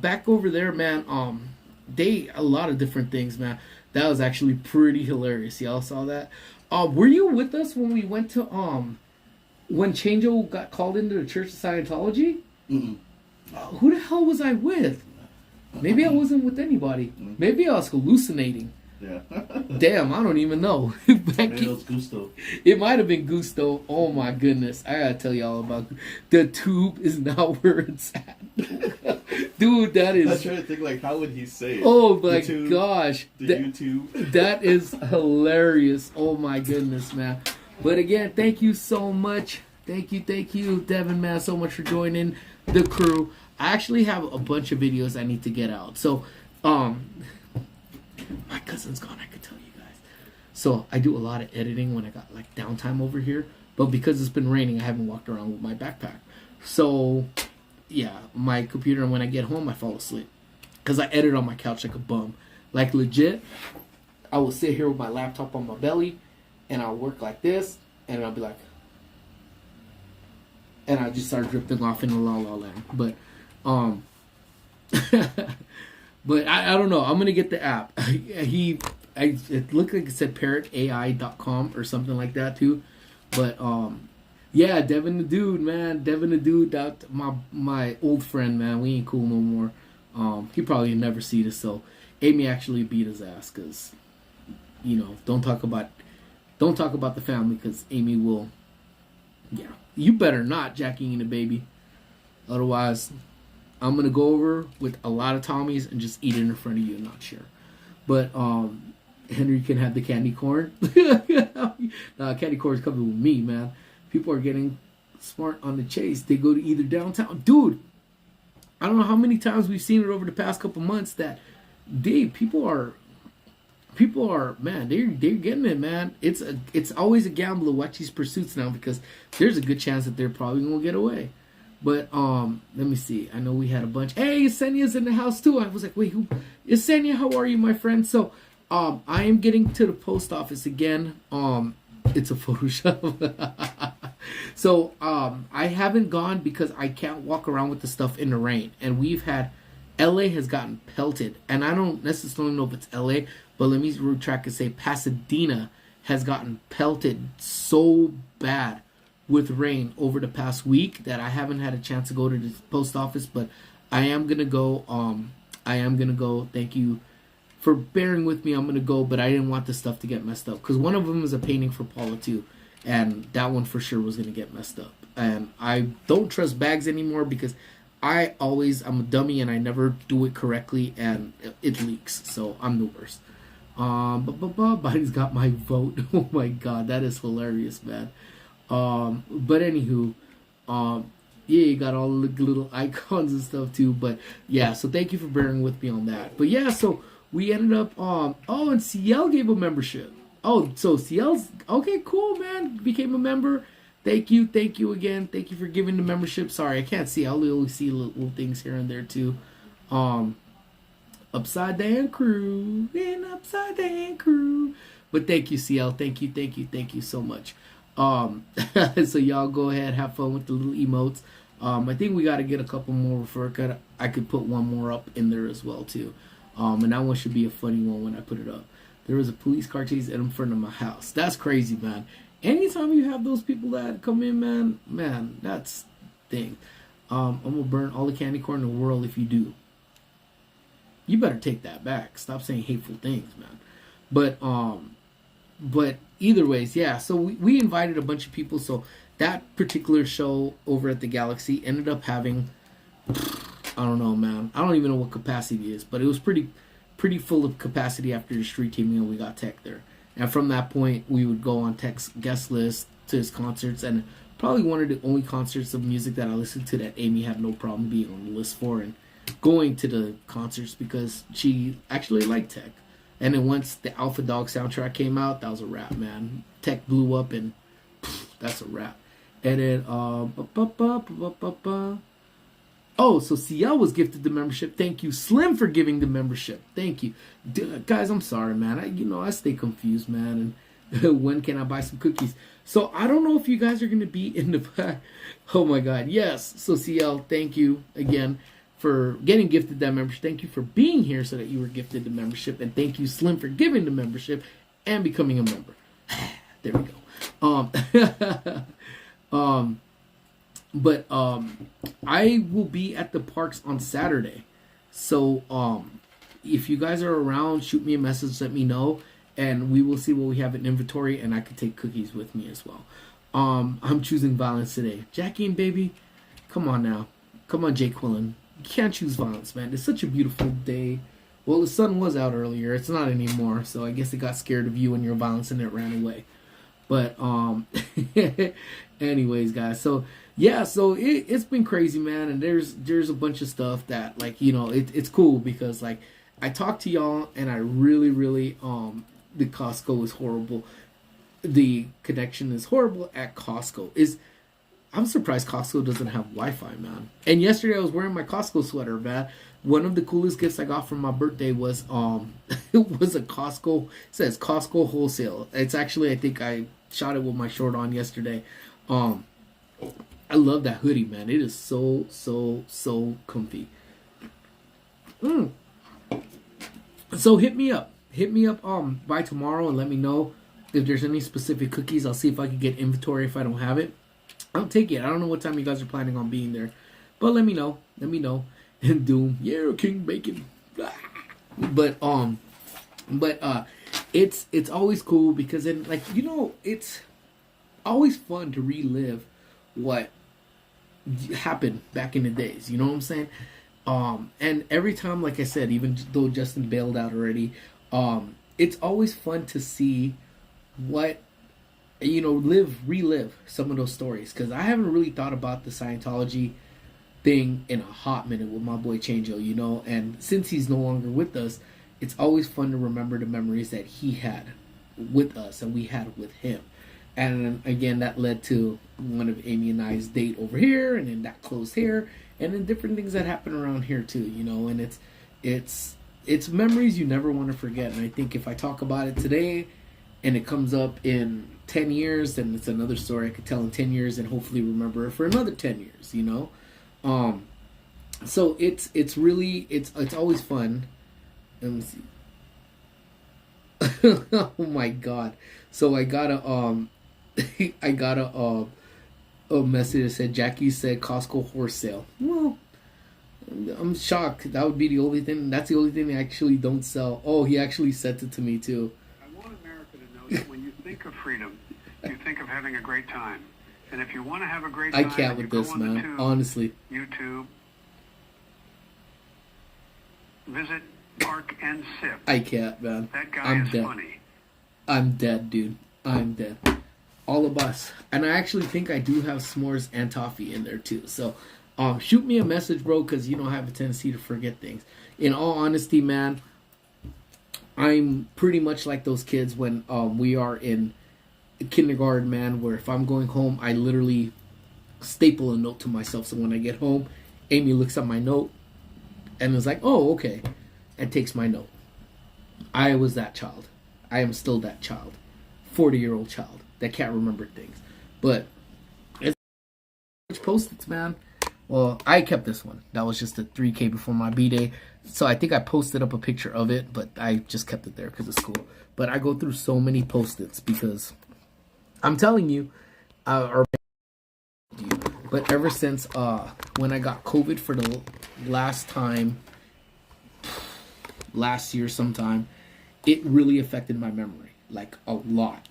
back over there, man. A lot of different things, man. That was actually pretty hilarious. Y'all saw that? Were you with us when we went to when Changeo got called into the Church of Scientology? Mm-mm. Who the hell was I with? Maybe I wasn't with anybody. Maybe I was hallucinating. Yeah. Damn, I don't even know. Maybe it was Gusto. It might have been Gusto. Oh my goodness. I gotta tell y'all about the tube is not where it's at. Dude, that I was is... trying to think, like, how would he say it? Oh my YouTube, gosh. The YouTube. That is hilarious. Oh my goodness, man. But again, thank you so much. Thank you, Devin, man, so much for joining the crew. I actually have a bunch of videos I need to get out. So, my cousin's gone, I could tell you guys. So, I do a lot of editing when I got, like, downtime over here. But because it's been raining, I haven't walked around with my backpack. So, yeah, my computer, and when I get home, I fall asleep. Because I edit on my couch like a bum. Like, legit, I will sit here with my laptop on my belly, and I'll work like this, and I'll be like... And I just start drifting off in the la la land. But, but I don't know. I'm gonna get the app. It looked like it said parrotai.com or something like that too. But yeah, Devin the dude, man. Devin the dude, that my old friend, man. We ain't cool no more. He probably never see this. So Amy actually beat his ass because, you know, don't talk about the family because Amy will. Yeah. You better not, Jackie and the baby. Otherwise, I'm going to go over with a lot of Tommies and just eat it in front of you and not share. But Henry can have the candy corn. Candy corn is coming with me, man. People are getting smart on the chase. They go to either downtown. Dude, I don't know how many times we've seen it over the past couple months that, people are, man, they're getting it, man. It's always a gamble to watch these pursuits now because there's a good chance that they're probably gonna get away. But let me see. I know we had a bunch. Hey, Yesenia's in the house too. I was like, wait, who? Yesenia, how are you, my friend? So I am getting to the post office again. It's a Photoshop. So I haven't gone because I can't walk around with the stuff in the rain, and we've had. LA has gotten pelted, and I don't necessarily know if it's LA, but let me retract and say Pasadena has gotten pelted so bad with rain over the past week that I haven't had a chance to go to the post office, but I am gonna go. Thank you for bearing with me. I'm gonna go, but I didn't want the stuff to get messed up because one of them is a painting for Paula too, and that one for sure was gonna get messed up. And I don't trust bags anymore because I'm a dummy and I never do it correctly and it leaks. So I'm the worst. Biden's got my vote. Oh my god, that is hilarious, man. But anywho, yeah, you got all the little icons and stuff too. But yeah, so thank you for bearing with me on that. But yeah, so we ended up, and CL gave a membership. Oh, so CL's, okay, cool, man. Became a member. Thank you again. Thank you for giving the membership. Sorry, I can't see. I'll only see little things here and there too. Upside Down Crew. But But thank you, CL. Thank you so much. So y'all go ahead, have fun with the little emotes. I think we got to get a couple more for it. I could put one more up in there as well too. And that one should be a funny one when I put it up. There was a police car chase in front of my house. That's crazy, man. Anytime you have those people that come in, man, that's thing. I'm gonna burn all the candy corn in the world if you do. You better take that back. Stop saying hateful things, man. But either ways, yeah. So we invited a bunch of people. So that particular show over at the Galaxy ended up having, I don't know, man. I don't even know what capacity it is, but it was pretty full of capacity after the street teaming, and we got Tech there. And from that point, we would go on Tech's guest list to his concerts, and probably one of the only concerts of music that I listened to that Amy had no problem being on the list for and going to the concerts because she actually liked Tech. And then once the Alpha Dog soundtrack came out, that was a wrap, man. Tech blew up, and that's a wrap. And then, oh, so CL was gifted the membership. Thank you, Slim, for giving the membership. Thank you. Guys, I'm sorry, man. I stay confused, man. And when can I buy some cookies? So I don't know if you guys are going to be in the back. Oh, my God. Yes. So CL, thank you again for getting gifted that membership. Thank you for being here so that you were gifted the membership. And thank you, Slim, for giving the membership and becoming a member. There we go. But I will be at the parks on Saturday. So if you guys are around, shoot me a message, let me know, and we will see what we have in inventory, and I could take cookies with me as well. I'm choosing violence today. Jackie and baby, come on now. Come on, Jake Quillen. You can't choose violence, man. It's such a beautiful day. Well, the sun was out earlier. It's not anymore, so I guess it got scared of you and your violence and it ran away. But anyways, guys, so yeah, so it's been crazy, man, and there's a bunch of stuff that, like, it's cool because, like, I talk to y'all and I really the Costco is horrible. The connection is horrible at Costco. I'm surprised Costco doesn't have Wi-Fi, man. And yesterday I was wearing my Costco sweater, man. One of the coolest gifts I got for my birthday was it was a Costco. It says Costco wholesale. It's actually, I think I shot it with my short on yesterday. I love that hoodie, man. It is so comfy. So hit me up by tomorrow and let me know if there's any specific cookies. I'll see if I can get inventory. If I don't have it, I'll take it. I don't know what time you guys are planning on being there, but let me know. And Doom, yeah, King Bacon. But it's always cool because then, like, it's always fun to relive what happened back in the days. You know what I'm saying? And every time, like I said, even though Justin bailed out already, it's always fun to see what, relive some of those stories. Because I haven't really thought about the Scientology thing in a hot minute with my boy Changeo, and since he's no longer with us, it's always fun to remember the memories that he had with us and we had with him. And again, that led to one of Amy and I's date over here, and then that closed here, and then different things that happen around here too, and it's memories you never want to forget. And I think if I talk about it today and it comes up in 10 years, then it's another story I could tell in 10 years and hopefully remember it for another 10 years, so it's really always fun. Let me see. Oh my God. So I got a message that said Jackie said Costco horse sale. Well, I'm shocked. That would be the only thing. That's the only thing they actually don't sell. Oh, he actually sent it to me too. I want America to know that when you think of freedom, you think of having a great time. And if you want to have a great time, I can't with this, man. Honestly. YouTube. Visit Park and Sip. I can't, man. That guy is dead. Funny. I'm dead, dude. I'm dead. All of us. And I actually think I do have s'mores and toffee in there too. So shoot me a message, bro, because I have a tendency to forget things. In all honesty, man, I'm pretty much like those kids when we are in kindergarten, man, where if I'm going home, I literally staple a note to myself. So when I get home, Amy looks at my note and is like, oh, okay, and takes my note. I was that child. I am still that child, 40-year-old child that can't remember things. But it's Post-its, man. Well, I kept this one. That was just a 3K before my B-Day. So I think I posted up a picture of it, but I just kept it there because it's cool. But I go through so many Post-its because I'm telling you, but ever since when I got COVID for the last time, last year sometime, it really affected my memory, like a lot.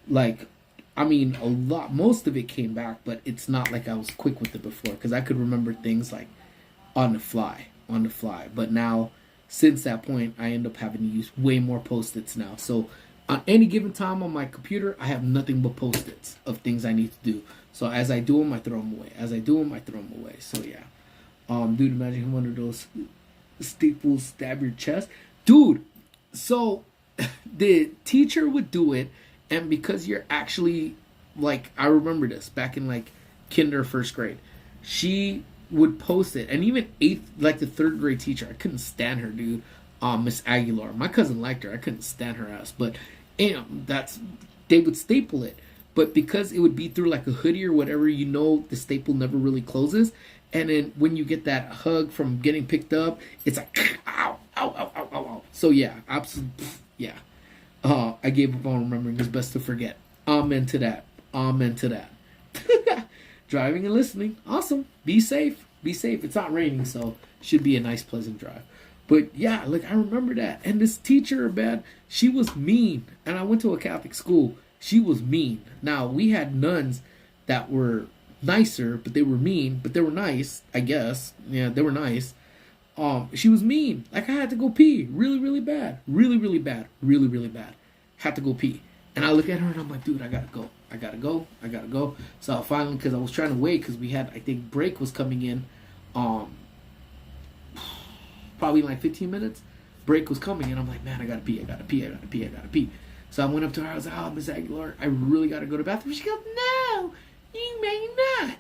Like, I mean, a lot. Most of it came back, but it's not like I was quick with it before because I could remember things like on the fly. But now, since that point, I end up having to use way more Post-its now. So on any given time on my computer, I have nothing but Post-its of things I need to do. So as I do them, I throw them away. As I do them, I throw them away. So yeah. Dude, imagine one of those staples stab your chest. Dude, so the teacher would do it, and because you're actually, like, I remember this back in like kinder, first grade, she would post it, and even eighth, like the third grade teacher, I couldn't stand her, dude. Miss Aguilar, my cousin liked her, I couldn't stand her ass, but they would staple it, but because it would be through like a hoodie or whatever, the staple never really closes, and then when you get that hug from getting picked up, it's like ow, ow, ow, ow, ow, ow. So yeah, absolutely, yeah. I gave up on remembering. It's best to forget. Amen to that. Amen to that. Driving and listening, awesome. Be safe. Be safe. It's not raining, so should be a nice, pleasant drive. But yeah, like I remember that. And this teacher, man, she was mean. And I went to a Catholic school. She was mean. Now we had nuns that were nicer, but they were mean. But they were nice, I guess. Yeah, they were nice. She was mean. Like I had to go pee, really, really bad, really, really bad, really, really bad. Had to go pee, and I look at her and I'm like, dude, I gotta go. So I finally, because I was trying to wait, because we had, I think, break was coming in, probably in like 15 minutes. Break was coming, and I'm like, man, I gotta pee. So I went up to her. I was like, oh, Miss Aguilar, I really gotta go to the bathroom. She goes, no, you may not.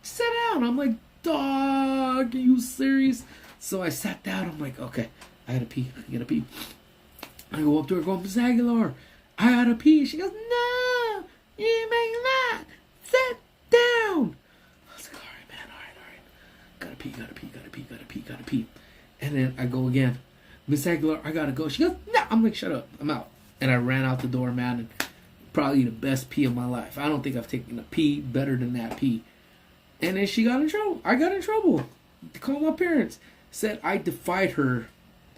Sit down. I'm like, dog, are you serious? So I sat down. I'm like, okay, I gotta pee. I go up to her, go, Miss Aguilar, I gotta pee. She goes, no, you may not. Sit down. I was like, all right, man, all right. Gotta pee. And then I go again. Miss Aguilar, I gotta go. She goes, no. I'm like, shut up. I'm out. And I ran out the door, man, and probably the best pee of my life. I don't think I've taken a pee better than that pee. And then she got in trouble. I got in trouble. Called my parents. Said I defied her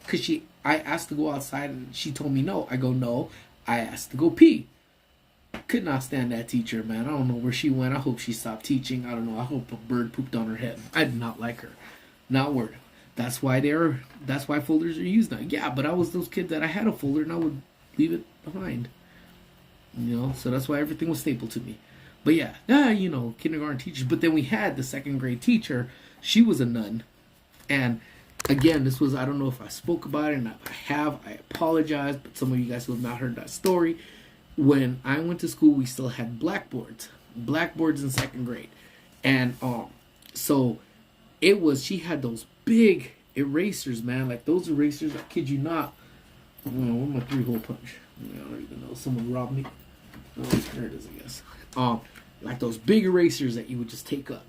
because I asked to go outside and she told me no. I go, no, I asked to go pee. Could not stand that teacher, man. I don't know where she went. I hope she stopped teaching. I don't know. I hope a bird pooped on her head. I did not like her. Not word. That's why folders are used now. Yeah, but I was those kids that I had a folder and I would leave it behind. So that's why everything was stapled to me. But yeah, kindergarten teachers. But then we had the second grade teacher. She was a nun. And again, this was, I don't know if I spoke about it, and if I have, I apologize, but some of you guys who have not heard that story, when I went to school, we still had blackboards in second grade. And so she had those big erasers, man, like those erasers, I kid you not. Where's my 3-hole punch? I don't even know, someone robbed me. Oh, there it is, I guess. Like those big erasers that you would just take up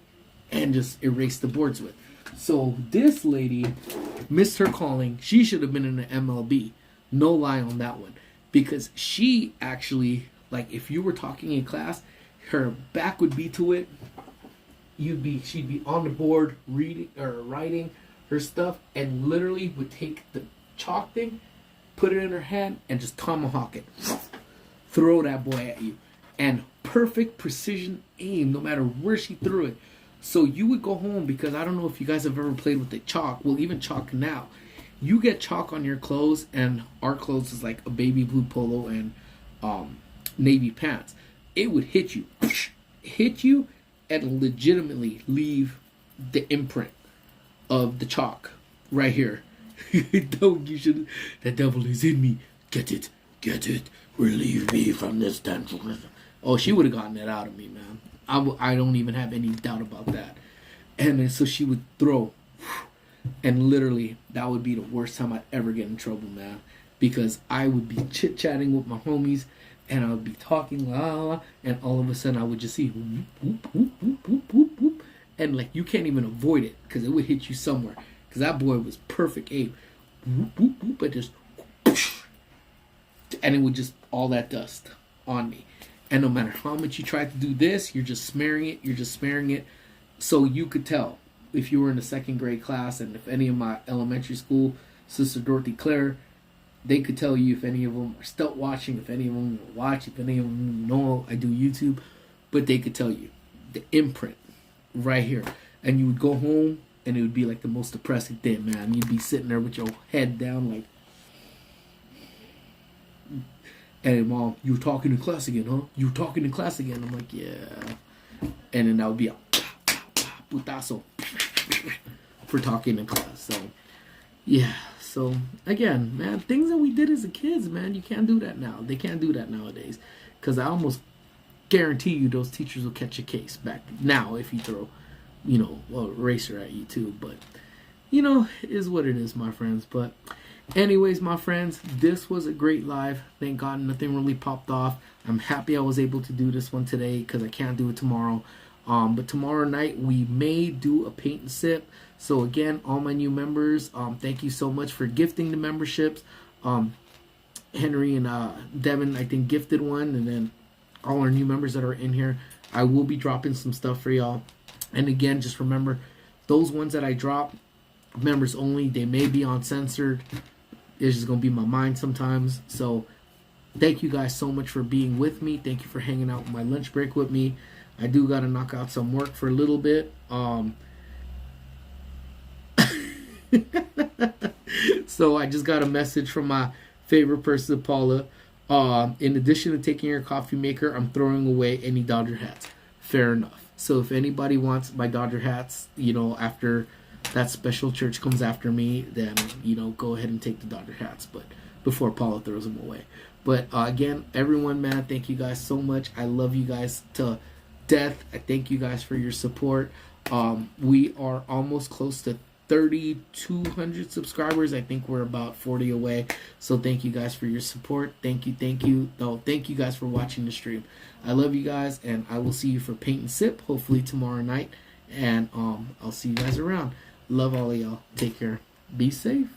and just erase the boards with. So this lady missed her calling. She should have been in the MLB. No lie on that one. Because she actually, like, if you were talking in class, her back would be to it. She'd be on the board reading or writing her stuff, and literally would take the chalk thing, put it in her hand, and just tomahawk it. Throw that boy at you. And perfect precision aim, no matter where she threw it. So you would go home, because I don't know if you guys have ever played with the chalk. Well, even chalk now. You get chalk on your clothes, and our clothes is like a baby blue polo and navy pants. It would hit you, and legitimately leave the imprint of the chalk right here. The devil is in me. Get it. Relieve me from this tension. Oh, she would have gotten it out of me, man. I don't even have any doubt about that. And then so she would throw, and literally that would be the worst time I'd ever get in trouble, man. because I would be chit-chatting with my homies, and I would be talking, la, la, la, and all of a sudden I would just see whoop, whoop, whoop, whoop, whoop, whoop, whoop, and like you can't even avoid it because it would hit you somewhere. Because that boy was perfect aim. Whoop, whoop, whoop, but just whoosh, and it would just all that dust on me. And no matter how much you try to do this, you're just smearing it. You're just smearing it. So you could tell if you were in the second grade class, and if any of my elementary school, Sister Dorothy Claire, they could tell you if any of them are still watching, if any of them will watch, if any of them know I do YouTube, but they could tell you the imprint right here. And you would go home, and it would be like the most depressing thing, man. You'd be sitting there with your head down, like, and Mom, you were talking in class again, huh? You were talking in class again. I'm like, yeah. And then that would be a putazo for talking in class. So, yeah. So, again, man, things that we did as a kids, man, you can't do that now. They can't do that nowadays. Because I almost guarantee you those teachers will catch a case back now if you throw, you know, a eraser at you too. But, you know, it is what it is, my friends. But anyways, my friends, this was a great live. Thank God nothing really popped off. I'm happy I was able to do this one today because I can't do it tomorrow. But tomorrow night we may do a paint and sip. So again, all my new members, thank you so much for gifting the memberships. Henry and Devin, I think, gifted one. And then all our new members that are in here, I will be dropping some stuff for y'all. And again, just remember, those ones that I drop, members only, they may be uncensored. It's just going to be my mind sometimes. So thank you guys so much for being with me. Thank you for hanging out with my lunch break with me. I do got to knock out some work for a little bit. So I just got a message from my favorite person, Paula. In addition to taking your coffee maker, I'm throwing away any Dodger hats. Fair enough. So if anybody wants my Dodger hats, you know, after that special church comes after me, then, you know, go ahead and take the Dodger hats. But before Paula throws them away. But again, everyone, man, thank you guys so much. I love you guys to death. I thank you guys for your support. We are almost close to 3,200 subscribers. I think we're about 40 away. So thank you guys for your support. Thank you. No, thank you guys for watching the stream. I love you guys, and I will see you for Paint and Sip hopefully tomorrow night. And I'll see you guys around. Love all of y'all. Take care. Be safe.